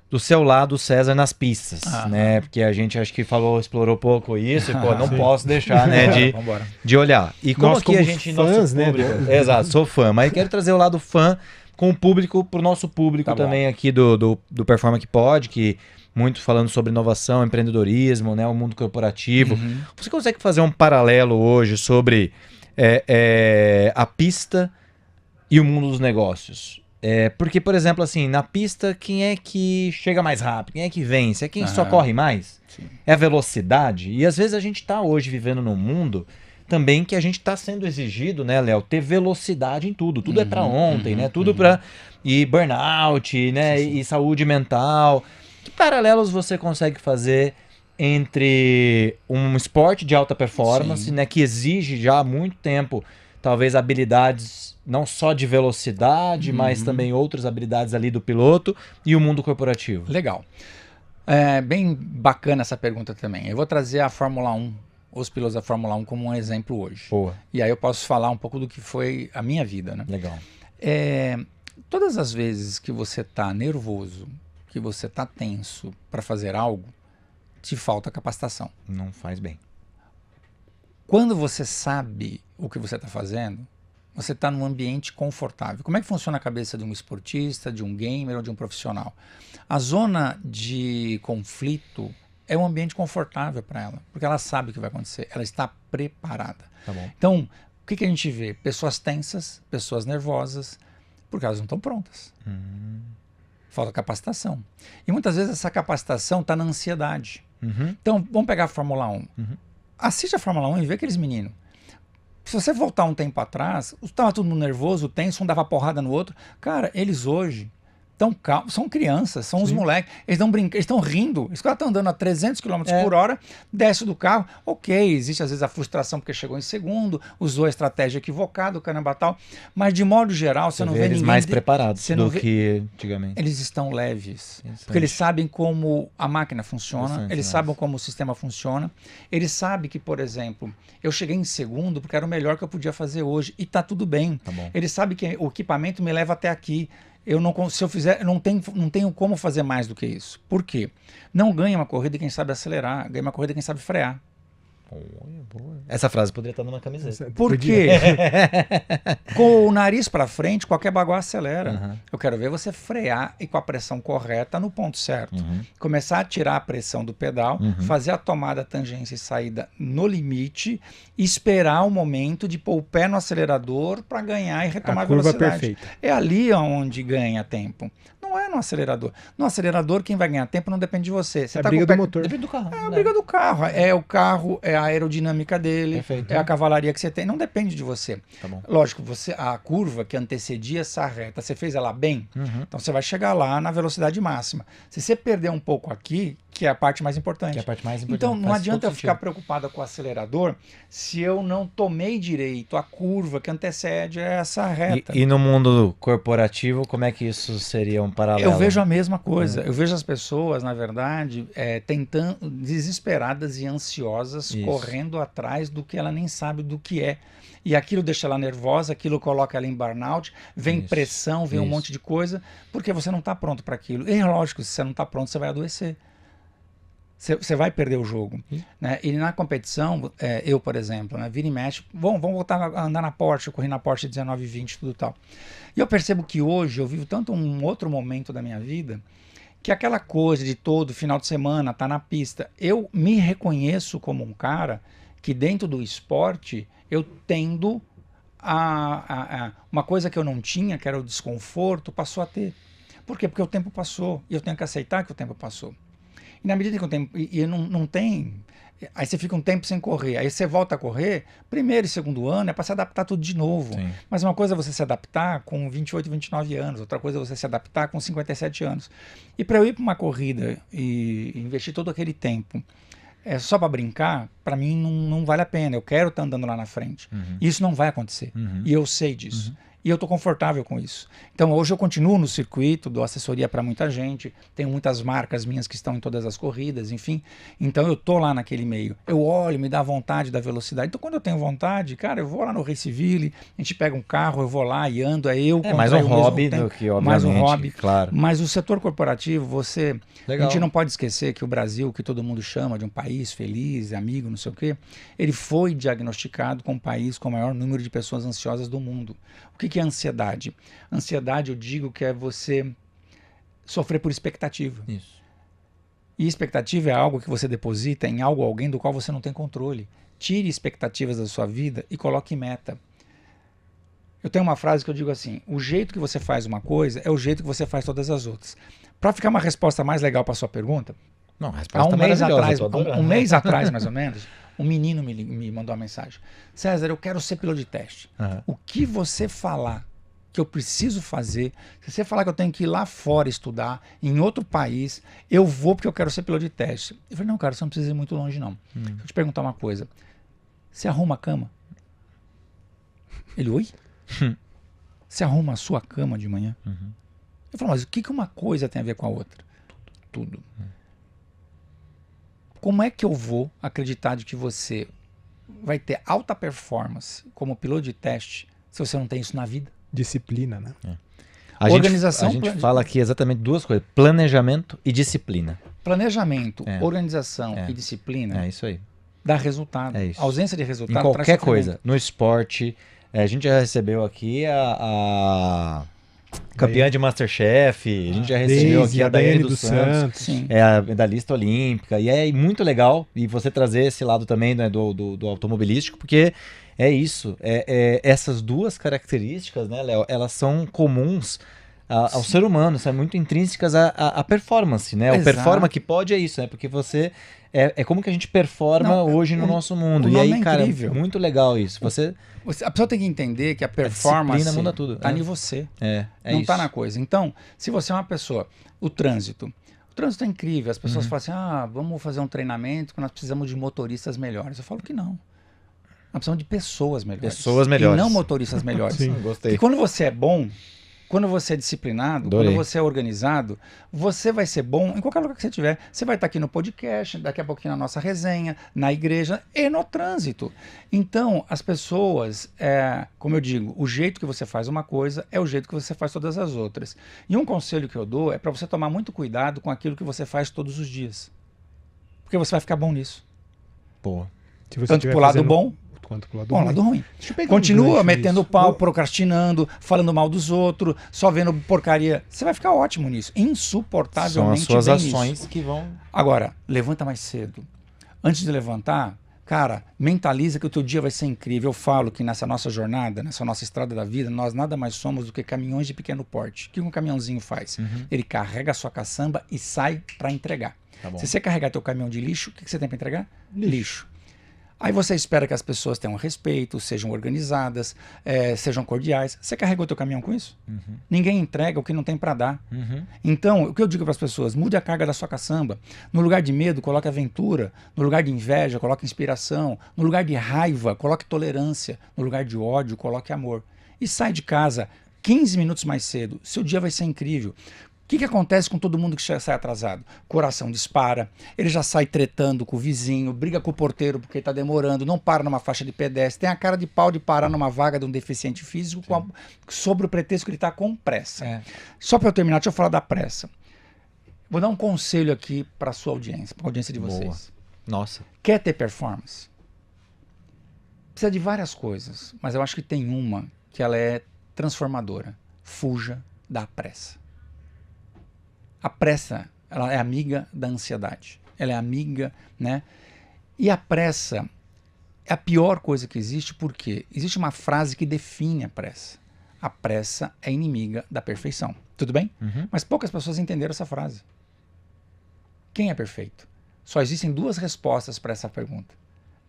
do seu lado, César, nas pistas, né? Porque a gente acho que explorou pouco isso, e não posso deixar, né, de olhar. E como nós, aqui a gente, fãs, nosso público, exato, sou fã, mas quero trazer o lado fã com o público, pro nosso público também aqui do Performa que Pode, que muito falando sobre inovação, empreendedorismo, né, o mundo corporativo. Você consegue fazer um paralelo hoje sobre a pista e o mundo dos negócios? Porque, por exemplo, assim, na pista, quem é que chega mais rápido? Quem é que vence? É quem só corre mais? Sim. É a velocidade? E às vezes a gente está hoje vivendo num mundo também que a gente está sendo exigido, né, Léo, ter velocidade em tudo. Tudo é para ontem, né? Tudo para... E burnout, né? E saúde mental. Que paralelos você consegue fazer entre um esporte de alta performance, né, que exige já há muito tempo, talvez, habilidades não só de velocidade, mas também outras habilidades ali do piloto, e o mundo corporativo? Legal. Bem bacana essa pergunta também. Eu vou trazer a Fórmula 1, os pilotos da Fórmula 1 como um exemplo hoje. Boa. E aí eu posso falar um pouco do que foi a minha vida, né? Legal. Todas as vezes que você está nervoso, que você está tenso para fazer algo, te falta capacitação. Não faz bem. Quando você sabe o que você está fazendo, você está num ambiente confortável. Como é que funciona a cabeça de um esportista, de um gamer ou de um profissional? A zona de conflito é um ambiente confortável para ela, porque ela sabe o que vai acontecer, ela está preparada. Tá bom. Então, o que a gente vê? Pessoas tensas, pessoas nervosas, porque elas não estão prontas. Falta capacitação. E muitas vezes essa capacitação está na ansiedade. Então, vamos pegar a Fórmula 1. Assiste a Fórmula 1 e vê aqueles meninos. Se você voltar um tempo atrás, estava todo mundo nervoso, tenso, um dava porrada no outro. Cara, eles hoje estão calmos, são crianças, são os moleques, eles estão brincando, eles estão rindo. Os caras estão andando a 300 km por hora, desce do carro, ok, existe às vezes a frustração porque chegou em segundo, usou a estratégia equivocada, o caramba tal, mas de modo geral você não vê eles ninguém... mais preparados do que antigamente. Eles estão leves, porque eles sabem como a máquina funciona, eles sabem como o sistema funciona, eles sabem que, por exemplo, eu cheguei em segundo porque era o melhor que eu podia fazer hoje, e tá tudo bem. Tá bom. Eles sabem que o equipamento me leva até aqui. Se eu fizer, eu não tenho como fazer mais do que isso. Por quê? Não ganha uma corrida quem sabe acelerar, ganha uma corrida quem sabe frear. Essa frase poderia estar numa camiseta. Por quê? Com o nariz para frente, qualquer bagulho acelera. Uhum. Eu quero ver você frear e com a pressão correta no ponto certo. Uhum. Começar a tirar a pressão do pedal, fazer a tomada, tangência e saída no limite, esperar o momento de pôr o pé no acelerador para ganhar e retomar a curva velocidade. perfeita. É ali onde ganha tempo. Não é no acelerador. No acelerador, quem vai ganhar tempo não depende de você. Você É a tá briga com o do pé- motor. Depende do carro. É a briga do carro. É o carro, é a aerodinâmica dele, Perfeito. é a cavalaria que você tem. Não depende de você. Tá bom. Lógico, a curva que antecedia essa reta, você fez ela bem, então você vai chegar lá na velocidade máxima. Se você perder um pouco aqui, que é a parte mais importante. Que é a parte mais importante. Então não Faz adianta todo eu ficar sentido. preocupada com o acelerador se eu não tomei direito a curva que antecede essa reta. E no mundo corporativo, como é que isso seria um paralelo? Eu vejo a mesma coisa. Eu vejo as pessoas, na verdade, tentando, desesperadas e ansiosas, Isso. correndo atrás do que ela nem sabe do que é. E aquilo deixa ela nervosa, aquilo coloca ela em burnout, vem Isso. pressão, vem um Isso. monte de coisa, porque você não está pronto para aquilo. E é lógico, se você não está pronto, você vai adoecer. Você vai perder o jogo. Né? E na competição, eu, por exemplo, né, vira e mexe, vamos voltar a andar na Porsche, eu corri na Porsche 1920, tudo tal. E eu percebo que hoje eu vivo tanto um outro momento da minha vida, que aquela coisa de todo final de semana tá na pista, eu me reconheço como um cara que dentro do esporte eu tendo uma coisa que eu não tinha, que era o desconforto, passou a ter. Por quê? Porque o tempo passou e eu tenho que aceitar que o tempo passou. E na medida que o tempo... E não tem... Aí você fica um tempo sem correr. Aí você volta a correr, primeiro e segundo ano é para se adaptar tudo de novo. Sim. Mas uma coisa é você se adaptar com 28, 29 anos. Outra coisa é você se adaptar com 57 anos. E para eu ir para uma corrida e investir todo aquele tempo só para brincar, para mim não vale a pena. Eu quero estar andando lá na frente. E isso não vai acontecer. E eu sei disso. E eu estou confortável com isso. Então hoje eu continuo no circuito, dou assessoria para muita gente, tenho muitas marcas minhas que estão em todas as corridas, enfim. Então eu tô lá naquele meio. Eu olho, me dá vontade da velocidade. Então quando eu tenho vontade, cara, eu vou lá no Raceville, a gente pega um carro, eu vou lá e ando, É mais um hobby do que, obviamente. Mais um hobby. Claro. Mas o setor corporativo, a Legal. gente não pode esquecer que o Brasil, que todo mundo chama de um país feliz, amigo, não sei o quê, ele foi diagnosticado como o país com o maior número de pessoas ansiosas do mundo. O que é ansiedade? Ansiedade, eu digo que é você sofrer por expectativa. Isso. E expectativa é algo que você deposita em algo, alguém do qual você não tem controle. Tire expectativas da sua vida e coloque meta. Eu tenho uma frase que eu digo assim: o jeito que você faz uma coisa é o jeito que você faz todas as outras. Para ficar uma resposta mais legal para sua pergunta, Não, a há resposta um mês maravilhosa, atrás, eu tô adorando. um mês atrás, mais ou menos, um menino me mandou uma mensagem: César, eu quero ser piloto de teste. Aham. O que você falar que eu preciso fazer, se você falar que eu tenho que ir lá fora estudar, em outro país, eu vou porque eu quero ser piloto de teste. Eu falei: não, cara, você não precisa ir muito longe, não. Deixa eu te perguntar uma coisa. Você arruma a cama? Ele: oi? Você arruma a sua cama de manhã? Eu falo: mas o que uma coisa tem a ver com a outra? Tudo. Como é que eu vou acreditar de que você vai ter alta performance como piloto de teste se você não tem isso na vida? Disciplina, né? Organização, A gente fala aqui exatamente duas coisas: planejamento e disciplina. Planejamento, É. organização É. e disciplina É isso aí. dá resultado. É isso. A ausência de Em resultado qualquer traz sofrimento. coisa. No esporte, a gente já recebeu aqui a campeã de Masterchef, a gente já recebeu Daisy, aqui a Daiane dos Santos. Sim. É a medalhista olímpica, e é muito legal, e você trazer esse lado também, né, do automobilístico, porque é isso, essas duas características, né, Léo, elas são comuns ao ser humano, são muito intrínsecas à performance, né, o Exato. performa que pode é isso, né, porque você, é como que a gente performa Não, hoje no nosso mundo, o e nome aí, é cara, incrível. muito legal isso, você, A pessoa tem que entender que a performance disciplina muda tudo, tá é. em você. é Não isso. está na coisa. Então, se você é uma pessoa, o trânsito é incrível. As pessoas Uhum. falam assim: vamos fazer um treinamento que nós precisamos de motoristas melhores. Eu falo que não. Nós precisamos de pessoas melhores. Pessoas melhores. E não motoristas melhores. Sim. Gostei. E quando você é bom, quando você é disciplinado, Adorei. quando você é organizado, você vai ser bom em qualquer lugar que você estiver. Você vai estar aqui no podcast, daqui a pouquinho na nossa resenha, na igreja e no trânsito. Então, as pessoas, como eu digo, o jeito que você faz uma coisa é o jeito que você faz todas as outras. E um conselho que eu dou é para você tomar muito cuidado com aquilo que você faz todos os dias. Porque você vai ficar bom nisso. Pô, Se você Tanto estiver pro lado fazendo- bom, quanto pro lado quanto pro lado ruim. Deixa eu pegar um Continua gancho metendo nisso. pau, procrastinando, falando mal dos outros, só vendo porcaria. Você vai ficar ótimo nisso. São Insuportavelmente as suas bem ações nisso. que vão... Agora, levanta mais cedo. Antes de levantar, cara, mentaliza que o teu dia vai ser incrível. Eu falo que nessa nossa jornada, nessa nossa estrada da vida, nós nada mais somos do que caminhões de pequeno porte. O que um caminhãozinho faz? Ele carrega a sua caçamba e sai para entregar. Tá bom. Se você carregar teu caminhão de lixo, o que você tem para entregar? Lixo. Aí você espera que as pessoas tenham respeito, sejam organizadas, sejam cordiais. Você carregou teu caminhão com isso? Ninguém entrega o que não tem para dar. Então, o que eu digo para as pessoas? Mude a carga da sua caçamba. No lugar de medo, coloque aventura. No lugar de inveja, coloque inspiração. No lugar de raiva, coloque tolerância. No lugar de ódio, coloque amor. E sai de casa 15 minutos mais cedo. Seu dia vai ser incrível. O que acontece com todo mundo que sai atrasado? Coração dispara, ele já sai tretando com o vizinho, briga com o porteiro porque está demorando, não para numa faixa de pedestre, tem a cara de pau de parar numa vaga de um deficiente físico sobre o pretexto que ele está com pressa. Só para eu terminar, deixa eu falar da pressa. Vou dar um conselho aqui para a sua audiência, para a audiência de vocês. Boa. Nossa. Quer ter performance? Precisa de várias coisas, mas eu acho que tem uma que ela é transformadora. Fuja da pressa. A pressa, ela é amiga da ansiedade. Ela é amiga, né? E a pressa é a pior coisa que existe, porque existe uma frase que define a pressa. A pressa é inimiga da perfeição. Tudo bem? Mas poucas pessoas entenderam essa frase. Quem é perfeito? Só existem duas respostas para essa pergunta.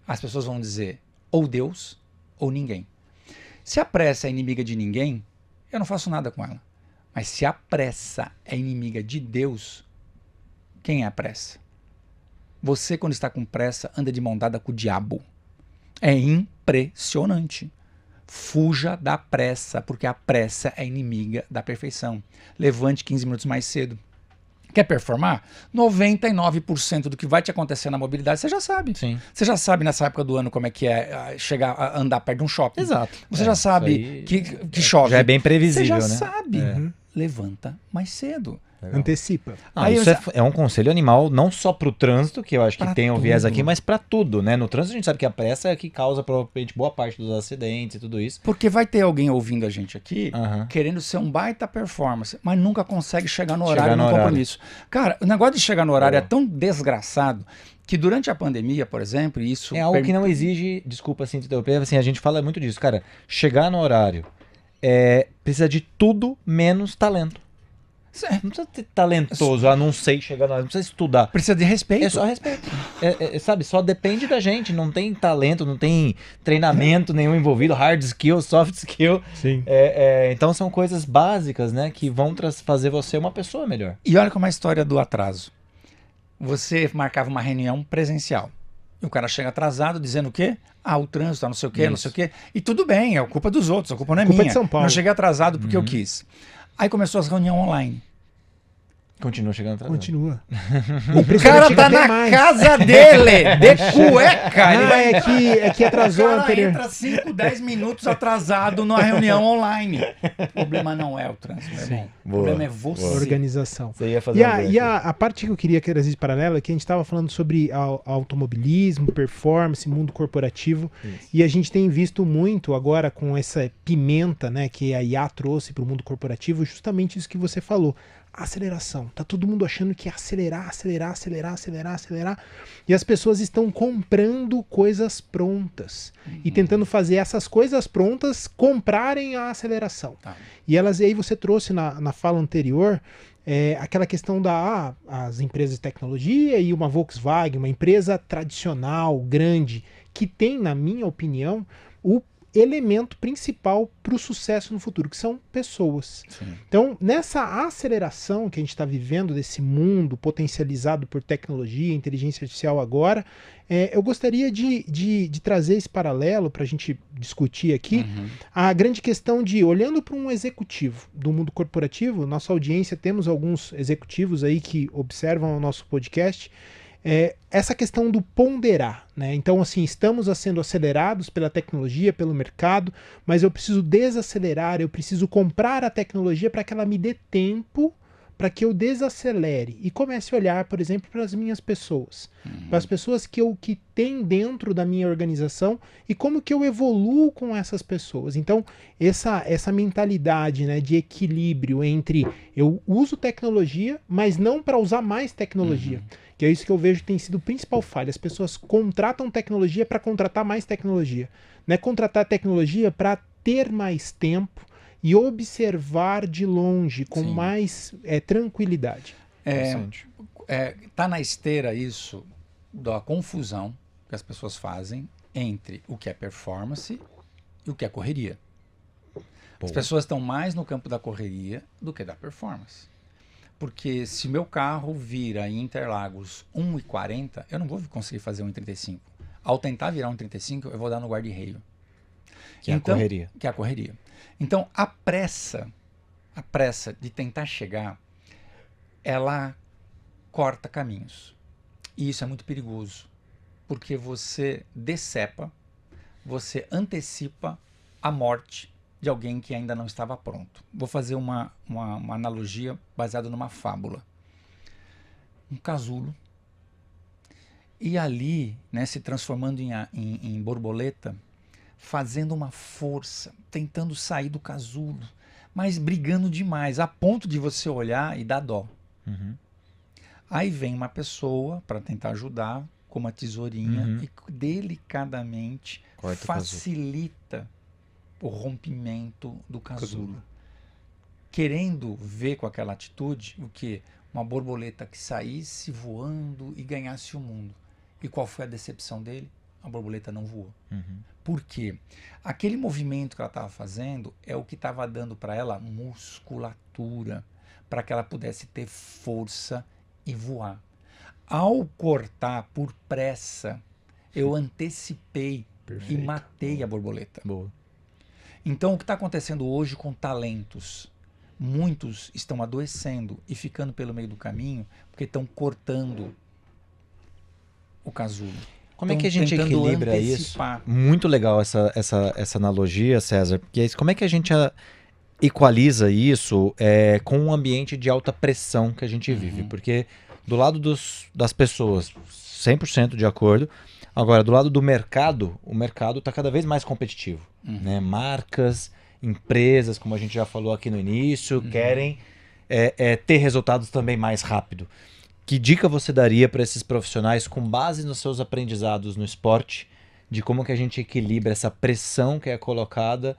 As pessoas vão dizer ou Deus ou ninguém. Se a pressa é inimiga de ninguém, eu não faço nada com ela. Mas se a pressa é inimiga de Deus, quem é a pressa? Você, quando está com pressa, anda de mão dada com o diabo. É impressionante. Fuja da pressa, porque a pressa é inimiga da perfeição. Levante 15 minutos mais cedo. Quer performar? 99% do que vai te acontecer na mobilidade, você já sabe. Sim. Você já sabe nessa época do ano como é que é chegar a andar perto de um shopping. Exato. Você já sabe que chove. Já é bem previsível, Você já né? sabe. Levanta mais cedo. Antecipa. Ah, isso é um conselho animal não só pro trânsito, que eu acho que Pra tem o viés tudo. aqui, mas pra tudo, né? No trânsito a gente sabe que a pressa é que causa provavelmente boa parte dos acidentes e tudo isso. Porque vai ter alguém ouvindo a gente aqui Aham. querendo ser um baita performance, mas nunca consegue chegar no Chegar horário no no horário. compromisso. Cara, o negócio de chegar no horário Boa. é tão desgraçado que durante a pandemia, por exemplo, isso... É algo que não exige, desculpa assim te interromper, assim, a gente fala muito disso, cara, chegar no horário precisa de tudo menos talento. Não precisa ser talentoso, não sei chegar no horário, não precisa estudar. Precisa de respeito. É só respeito. Sabe, só depende da gente. Não tem talento, não tem treinamento nenhum envolvido, hard skill, soft skill. Sim. Então são coisas básicas, né, que vão fazer você uma pessoa melhor. E olha como é a história do atraso. Você marcava uma reunião presencial. E o cara chega atrasado dizendo o quê? O trânsito, não sei o quê, não sei o quê. E tudo bem, é culpa dos outros, a culpa não é Culpa minha. de São Paulo. Não cheguei atrasado porque eu quis. Aí começou as reuniões online. Continua chegando atrasado. Continua. O cara tá na casa dele, de cueca. Ele vai... É que atrasou O a cara anterior. entra 5, 10 minutos atrasado numa reunião online. O problema não é o trânsito, meu irmão. O Boa, problema é você. Organização. Você ia fazer E a parte que eu queria que era existe paralela é que a gente estava falando sobre automobilismo, performance, mundo corporativo. Isso. E a gente tem visto muito agora com essa pimenta, né, que a IA trouxe para o mundo corporativo, justamente isso que você falou. Aceleração. Tá todo mundo achando que é acelerar. E as pessoas estão comprando coisas prontas e tentando fazer essas coisas prontas comprarem a aceleração. Tá. E aí você trouxe na fala anterior aquela questão as empresas de tecnologia e uma Volkswagen, uma empresa tradicional, grande, que tem, na minha opinião, o elemento principal para o sucesso no futuro, que são pessoas. Sim. Então, nessa aceleração que a gente está vivendo desse mundo potencializado por tecnologia, inteligência artificial agora, eu gostaria de trazer esse paralelo para a gente discutir aqui a grande questão de, olhando para um executivo do mundo corporativo, nossa audiência, temos alguns executivos aí que observam o nosso podcast, essa questão do ponderar, né? Então, assim, estamos sendo acelerados pela tecnologia, pelo mercado, mas eu preciso desacelerar, eu preciso comprar a tecnologia para que ela me dê tempo para que eu desacelere e comece a olhar, por exemplo, para as minhas pessoas, para as pessoas que tem dentro da minha organização e como que eu evoluo com essas pessoas. Então, essa mentalidade, né, de equilíbrio entre eu uso tecnologia, mas não para usar mais tecnologia. Que é isso que eu vejo que tem sido o principal falha. As pessoas contratam tecnologia para contratar mais tecnologia. Não é contratar tecnologia para ter mais tempo e observar de longe, com Sim. mais tranquilidade. Tá na esteira isso da confusão que as pessoas fazem entre o que é performance e o que é correria. As pessoas estão mais no campo da correria do que da performance. Porque se meu carro vira em Interlagos 1,40, eu não vou conseguir fazer 1,35. Ao tentar virar 1,35, eu vou dar no guarda-reio. Que é a correria. Que é a correria. Então, a pressa de tentar chegar, ela corta caminhos. E isso é muito perigoso, porque você decepa, você antecipa a morte de alguém que ainda não estava pronto. Vou fazer uma analogia baseada numa fábula. Um casulo. E ali, né, se transformando em borboleta, fazendo uma força, tentando sair do casulo, mas brigando demais, a ponto de você olhar e dar dó. Aí vem uma pessoa para tentar ajudar, com uma tesourinha, e delicadamente facilita o rompimento do casulo. Querendo ver com aquela atitude o que? Uma borboleta que saísse voando e ganhasse o mundo. E qual foi a decepção dele? A borboleta não voou. Por quê? Aquele movimento que ela estava fazendo é o que estava dando para ela musculatura, para que ela pudesse ter força e voar. Ao cortar por pressa, eu antecipei e matei a borboleta. Boa. Então, o que está acontecendo hoje com talentos? Muitos estão adoecendo e ficando pelo meio do caminho porque estão cortando o casulo. Como é que a gente equilibra antecipar isso? Muito legal essa analogia, César. Porque como é que a gente equaliza isso com um ambiente de alta pressão que a gente vive? Porque do lado das pessoas, 100% de acordo. Agora, do lado do mercado, o mercado está cada vez mais competitivo. Né? Marcas, empresas, como a gente já falou aqui no início, querem ter resultados também mais rápido. Que dica você daria para esses profissionais com base nos seus aprendizados no esporte, de como que a gente equilibra essa pressão que é colocada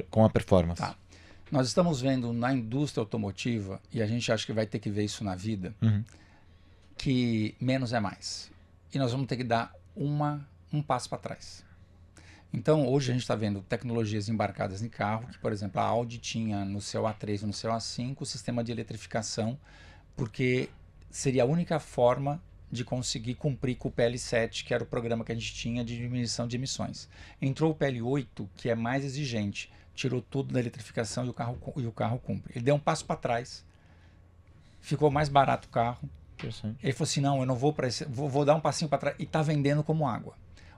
com a performance? Tá. Nós estamos vendo na indústria automotiva, e a gente acha que vai ter que ver isso na vida, que menos é mais. E nós vamos ter que dar um passo para trás. Então, hoje a gente está vendo tecnologias embarcadas em carro, que, por exemplo, a Audi tinha no seu A3 e no seu A5 o sistema de eletrificação, porque seria a única forma de conseguir cumprir com o PL7, que era o programa que a gente tinha de diminuição de emissões. Entrou o PL8, que é mais exigente, tirou tudo da eletrificação e o carro cumpre. Ele deu um passo para trás, ficou mais barato o carro. Ele falou assim, não, eu não vou para esse, vou dar um passinho para trás, e está vendendo como água.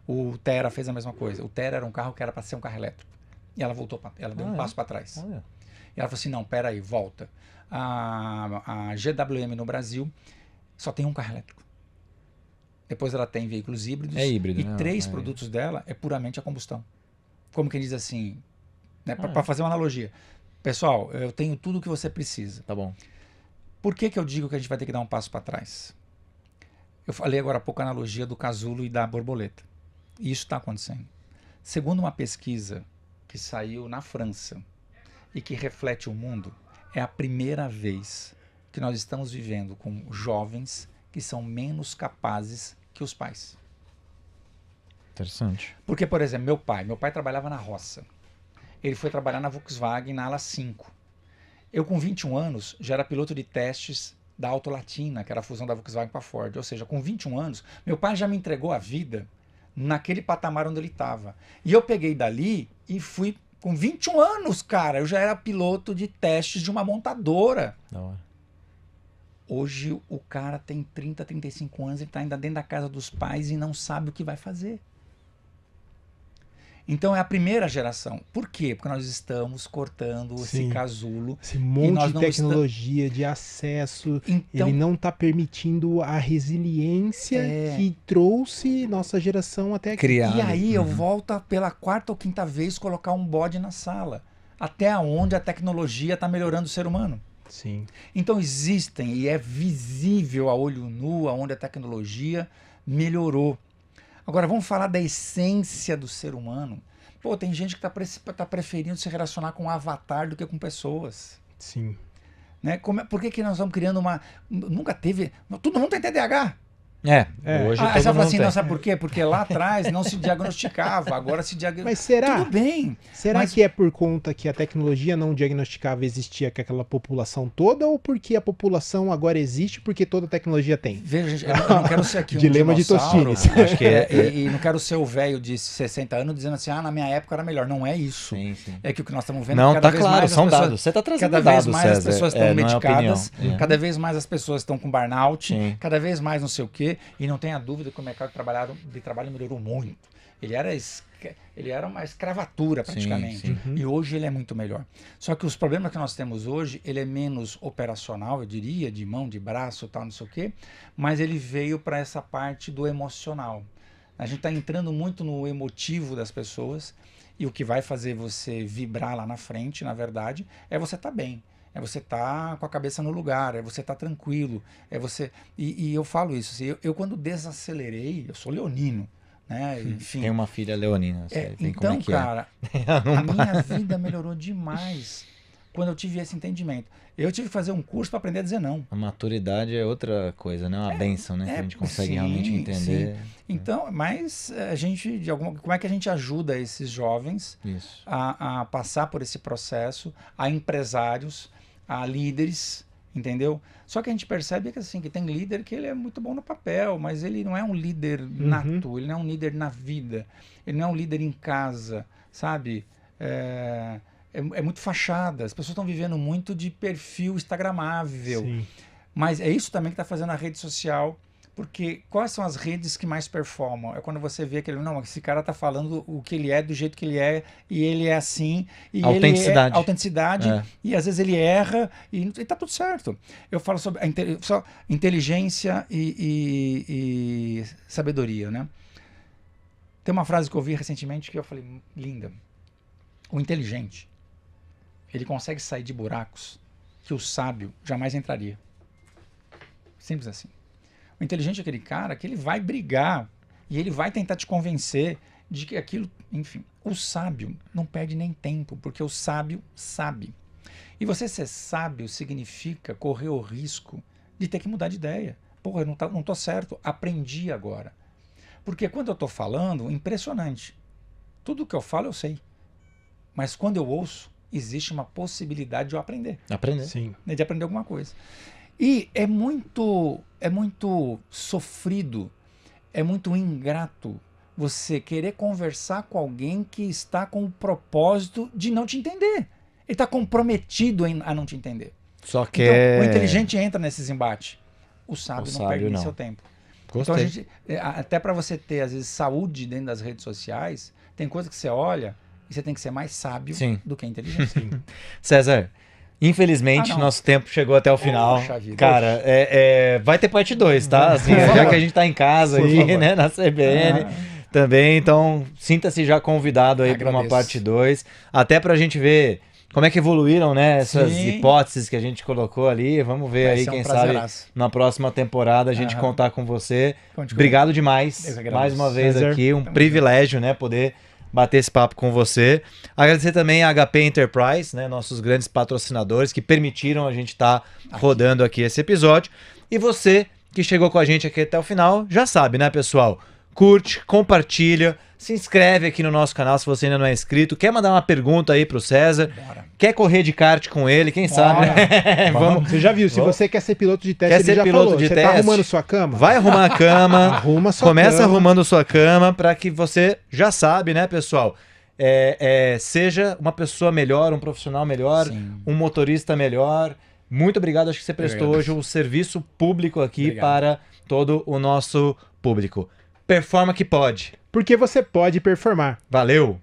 O Tera fez a mesma coisa. O Tera era um carro que era para ser um carro elétrico. E ela voltou, ela deu um passo para trás. E ela falou assim, não, pera aí, volta. A GWM no Brasil só tem um carro elétrico. Depois ela tem veículos híbridos. É híbrido, e né? 3 produtos dela é puramente a combustão. Como quem diz assim, né, para fazer uma analogia. Pessoal, eu tenho tudo o que você precisa. Tá bom. Por que eu digo que a gente vai ter que dar um passo para trás? Eu falei agora há pouco a analogia do casulo e da borboleta. E isso está acontecendo. Segundo uma pesquisa que saiu na França e que reflete o mundo, é a primeira vez que nós estamos vivendo com jovens que são menos capazes que os pais. Interessante. Porque, por exemplo, meu pai trabalhava na roça. Ele foi trabalhar na Volkswagen na ala 5. Eu, com 21 anos, já era piloto de testes da Auto Latina, que era a fusão da Volkswagen com a Ford. Ou seja, com 21 anos, meu pai já me entregou a vida naquele patamar onde ele estava. E eu peguei dali e fui com 21 anos, cara. Eu já era piloto de testes de uma montadora. Da hora. Hoje o cara tem 30, 35 anos, ele está ainda dentro da casa dos pais e não sabe o que vai fazer. Então é a primeira geração. Por quê? Porque nós estamos cortando Sim. esse casulo. Esse monte nós de não tecnologia, de acesso, Então, ele não está permitindo a resiliência que trouxe nossa geração até aqui. E aí eu volto pela 4ª ou 5ª vez colocar um bode na sala. Até onde a tecnologia está melhorando o ser humano. Sim. Então existem, e é visível a olho nu, aonde a tecnologia melhorou. Agora vamos falar da essência do ser humano. Pô, tem gente que está preferindo se relacionar com um avatar do que com pessoas. Sim. Né? Por que nós vamos criando uma... Nunca teve... Todo mundo tem TDAH. Hoje todo Aí você fala mundo assim, tem. não, sabe por quê? Porque lá atrás não se diagnosticava, agora se diagnostica. Mas será? Tudo bem. Será que é por conta que a tecnologia não diagnosticava e existia com aquela população toda, ou porque a população agora existe porque toda a tecnologia tem? Veja, gente, eu não quero ser aqui um Dilema de dinossauro, Tostines. Acho que e não quero ser o velho de 60 anos dizendo assim, na minha época era melhor. Não é isso. Sim. É que o que nós estamos vendo Não, cada tá vez claro, mais são as pessoas, dados. Você tá trazendo cada vez dados, mais César. as pessoas estão não é medicadas, opinião. cada vez mais as pessoas estão com burnout, Sim. cada vez mais não sei o quê, e não tenha dúvida que o mercado de trabalho melhorou muito. Ele era uma escravatura praticamente. Sim. E hoje ele é muito melhor. Só que os problemas que nós temos hoje, ele é menos operacional, eu diria, de mão, de braço, tal, não sei o quê, mas ele veio para essa parte do emocional. A gente está entrando muito no emotivo das pessoas, e o que vai fazer você vibrar lá na frente, na verdade, é você estar bem. É você estar com a cabeça no lugar, é você estar tranquilo, é você... E eu falo isso, assim, eu quando desacelerei, eu sou leonino, né? Enfim. Tem uma filha leonina. Então, cara, a minha vida melhorou demais quando eu tive esse entendimento. Eu tive que fazer um curso para aprender a dizer não. A maturidade é outra coisa, né? Uma bênção, né? Que a gente consegue realmente entender. Sim. Então, mas a gente, como é que a gente ajuda esses jovens a passar por esse processo, a empresários, a líderes, entendeu? Só que a gente percebe que, assim, que tem líder que ele é muito bom no papel, mas ele não é um líder nato, ele não é um líder na vida, ele não é um líder em casa, sabe? É muito fachada, as pessoas estão vivendo muito de perfil instagramável. Sim. Mas é isso também que está fazendo a rede social. Porque quais são as redes que mais performam? É quando você vê que esse cara está falando o que ele é, do jeito que ele é, e ele é assim, e autenticidade. Ele é autenticidade, e às vezes ele erra, e tá tudo certo. Eu falo sobre só inteligência e sabedoria, né? Tem uma frase que eu vi recentemente que eu falei, linda. O inteligente, ele consegue sair de buracos que o sábio jamais entraria. Simples assim. O inteligente é aquele cara que ele vai brigar e ele vai tentar te convencer de que aquilo... Enfim, o sábio não perde nem tempo, porque o sábio sabe. E você ser sábio significa correr o risco de ter que mudar de ideia. Porra, eu não tô certo, aprendi agora. Porque quando eu tô falando, impressionante. Tudo que eu falo eu sei. Mas quando eu ouço, existe uma possibilidade de eu aprender. Sim. De aprender alguma coisa. E é muito sofrido, é muito ingrato você querer conversar com alguém que está com o propósito de não te entender. Ele está comprometido a não te entender. Só que então, o inteligente entra nesses embates. O sábio não perde nem seu tempo. Gostei. Então, até para você ter, às vezes, saúde dentro das redes sociais, tem coisa que você olha e você tem que ser mais sábio do que inteligente. César, infelizmente, nosso tempo chegou até o final. Poxa vida. Cara, vai ter parte 2, tá? Assim, já que a gente tá em casa aqui, né, na CBN também, então sinta-se já convidado aí para uma parte 2, até pra gente ver como é que evoluíram, né, essas hipóteses que a gente colocou ali. Vamos ver aí, quem sabe, na próxima temporada a gente contar com você. Obrigado demais, mais uma vez César, aqui, um privilégio, né, poder bater esse papo com você. Agradecer também a HP Enterprise, né, nossos grandes patrocinadores que permitiram a gente estar rodando aqui esse episódio. E você que chegou com a gente aqui até o final, já sabe, né, pessoal? Curte, compartilha, se inscreve aqui no nosso canal se você ainda não é inscrito. Quer mandar uma pergunta aí pro César? Quer correr de kart com ele? Quem sabe? Vamos. Você já viu, se você quer ser piloto de teste, ele já falou. Você tá arrumando sua cama? Vai arrumar a cama. Arruma sua Começa cama. arrumando sua cama para que você já sabe, né, pessoal? Seja uma pessoa melhor, um profissional melhor, um motorista melhor. Muito obrigado, acho que você prestou hoje um serviço público aqui para todo o nosso público. Performa que pode. porque você pode performar. Valeu!